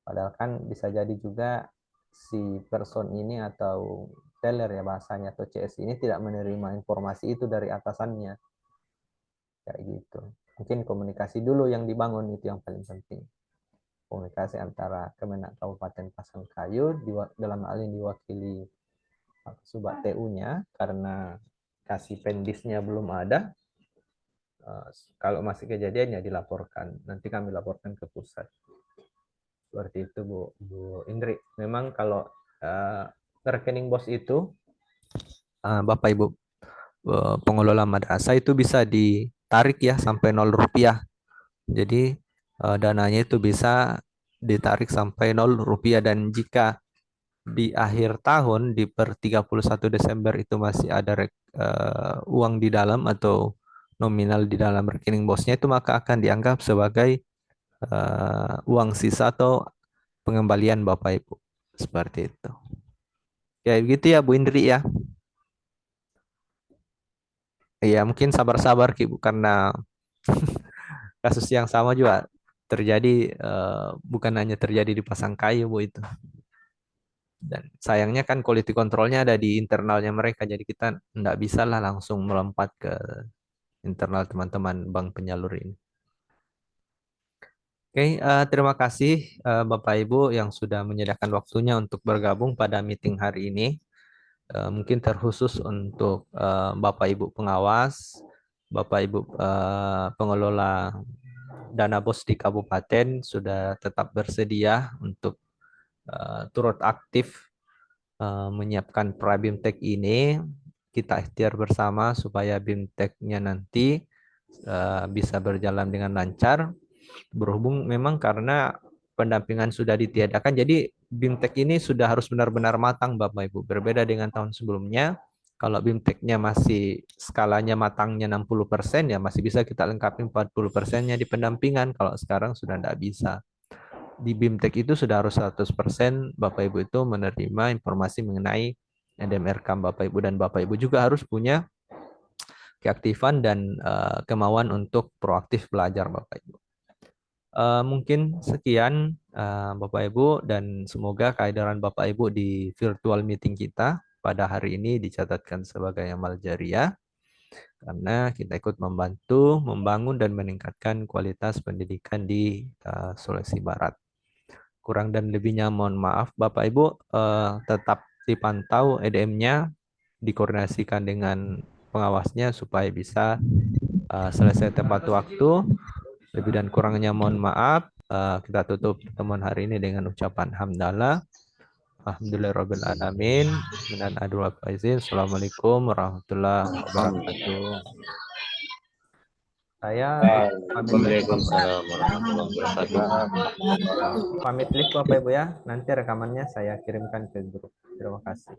Padahal kan bisa jadi juga si person ini atau teller ya bahasanya atau CS ini tidak menerima informasi itu dari atasannya. Kayak gitu. Mungkin komunikasi dulu yang dibangun, itu yang paling penting. Komunikasi antara Kemenak Kabupaten Pasangkayu dalam hal ini diwakili Subat TU-nya, karena kasih pendisnya belum ada. Kalau masih kejadian ya dilaporkan. Nanti kami laporkan ke pusat. Seperti itu Bu Indri. Memang kalau rekening bos itu Bapak Ibu pengelola madrasah itu bisa ditarik ya sampai 0 rupiah. Jadi dananya itu bisa ditarik sampai 0 rupiah, dan jika di akhir tahun di per 31 Desember itu masih ada uang di dalam atau nominal di dalam rekening bosnya, itu maka akan dianggap sebagai uang sisa atau pengembalian Bapak Ibu. Seperti itu. Kayak gitu ya Bu Indri ya. Iya, mungkin sabar-sabar Ki Bu, karena kasus yang sama juga terjadi, bukan hanya terjadi di Pasangkayu Bu itu. Dan sayangnya kan quality controlnya ada di internalnya mereka, jadi kita tidak bisa lah langsung melompat ke internal teman-teman bank penyalur ini. Oke, terima kasih Bapak Ibu yang sudah menyediakan waktunya untuk bergabung pada meeting hari ini. Mungkin terkhusus untuk Bapak Ibu pengawas, Bapak Ibu pengelola dana bos di kabupaten sudah tetap bersedia untuk turut aktif menyiapkan pra-BIMTEK ini. Kita ikhtiar bersama supaya BIMTEK-nya nanti bisa berjalan dengan lancar. Berhubung memang karena pendampingan sudah ditiadakan, jadi BIMTEK ini sudah harus benar-benar matang Bapak Ibu. Berbeda dengan tahun sebelumnya, kalau BIMTEK-nya masih skalanya matangnya 60%, ya masih bisa kita lengkapi 40%-nya di pendampingan. Kalau sekarang sudah tidak bisa. Di BIMTEK itu sudah harus 100% Bapak Ibu itu menerima informasi mengenai NDMRK Bapak Ibu, dan Bapak Ibu juga harus punya keaktifan dan kemauan untuk proaktif belajar Bapak Ibu. Mungkin sekian Bapak Ibu, dan semoga kehadiran Bapak Ibu di virtual meeting kita pada hari ini dicatatkan sebagai amal jariah, karena kita ikut membantu membangun dan meningkatkan kualitas pendidikan di Sulawesi Barat. Kurang dan lebihnya mohon maaf Bapak Ibu, tetap dipantau EDM-nya, dikoordinasikan dengan pengawasnya supaya bisa selesai tepat waktu. Lebih dan kurangnya mohon maaf. Kita tutup pertemuan hari ini dengan ucapan hamdalah. Alhamdulillahirabbil alamin. Minan adul faizin. Assalamualaikum warahmatullahi wabarakatuh. Saya Waalaikumsalam warahmatullahi wabarakatuh. pamit lift Bapak Ibu ya. Nanti rekamannya saya kirimkan ke grup. Terima kasih.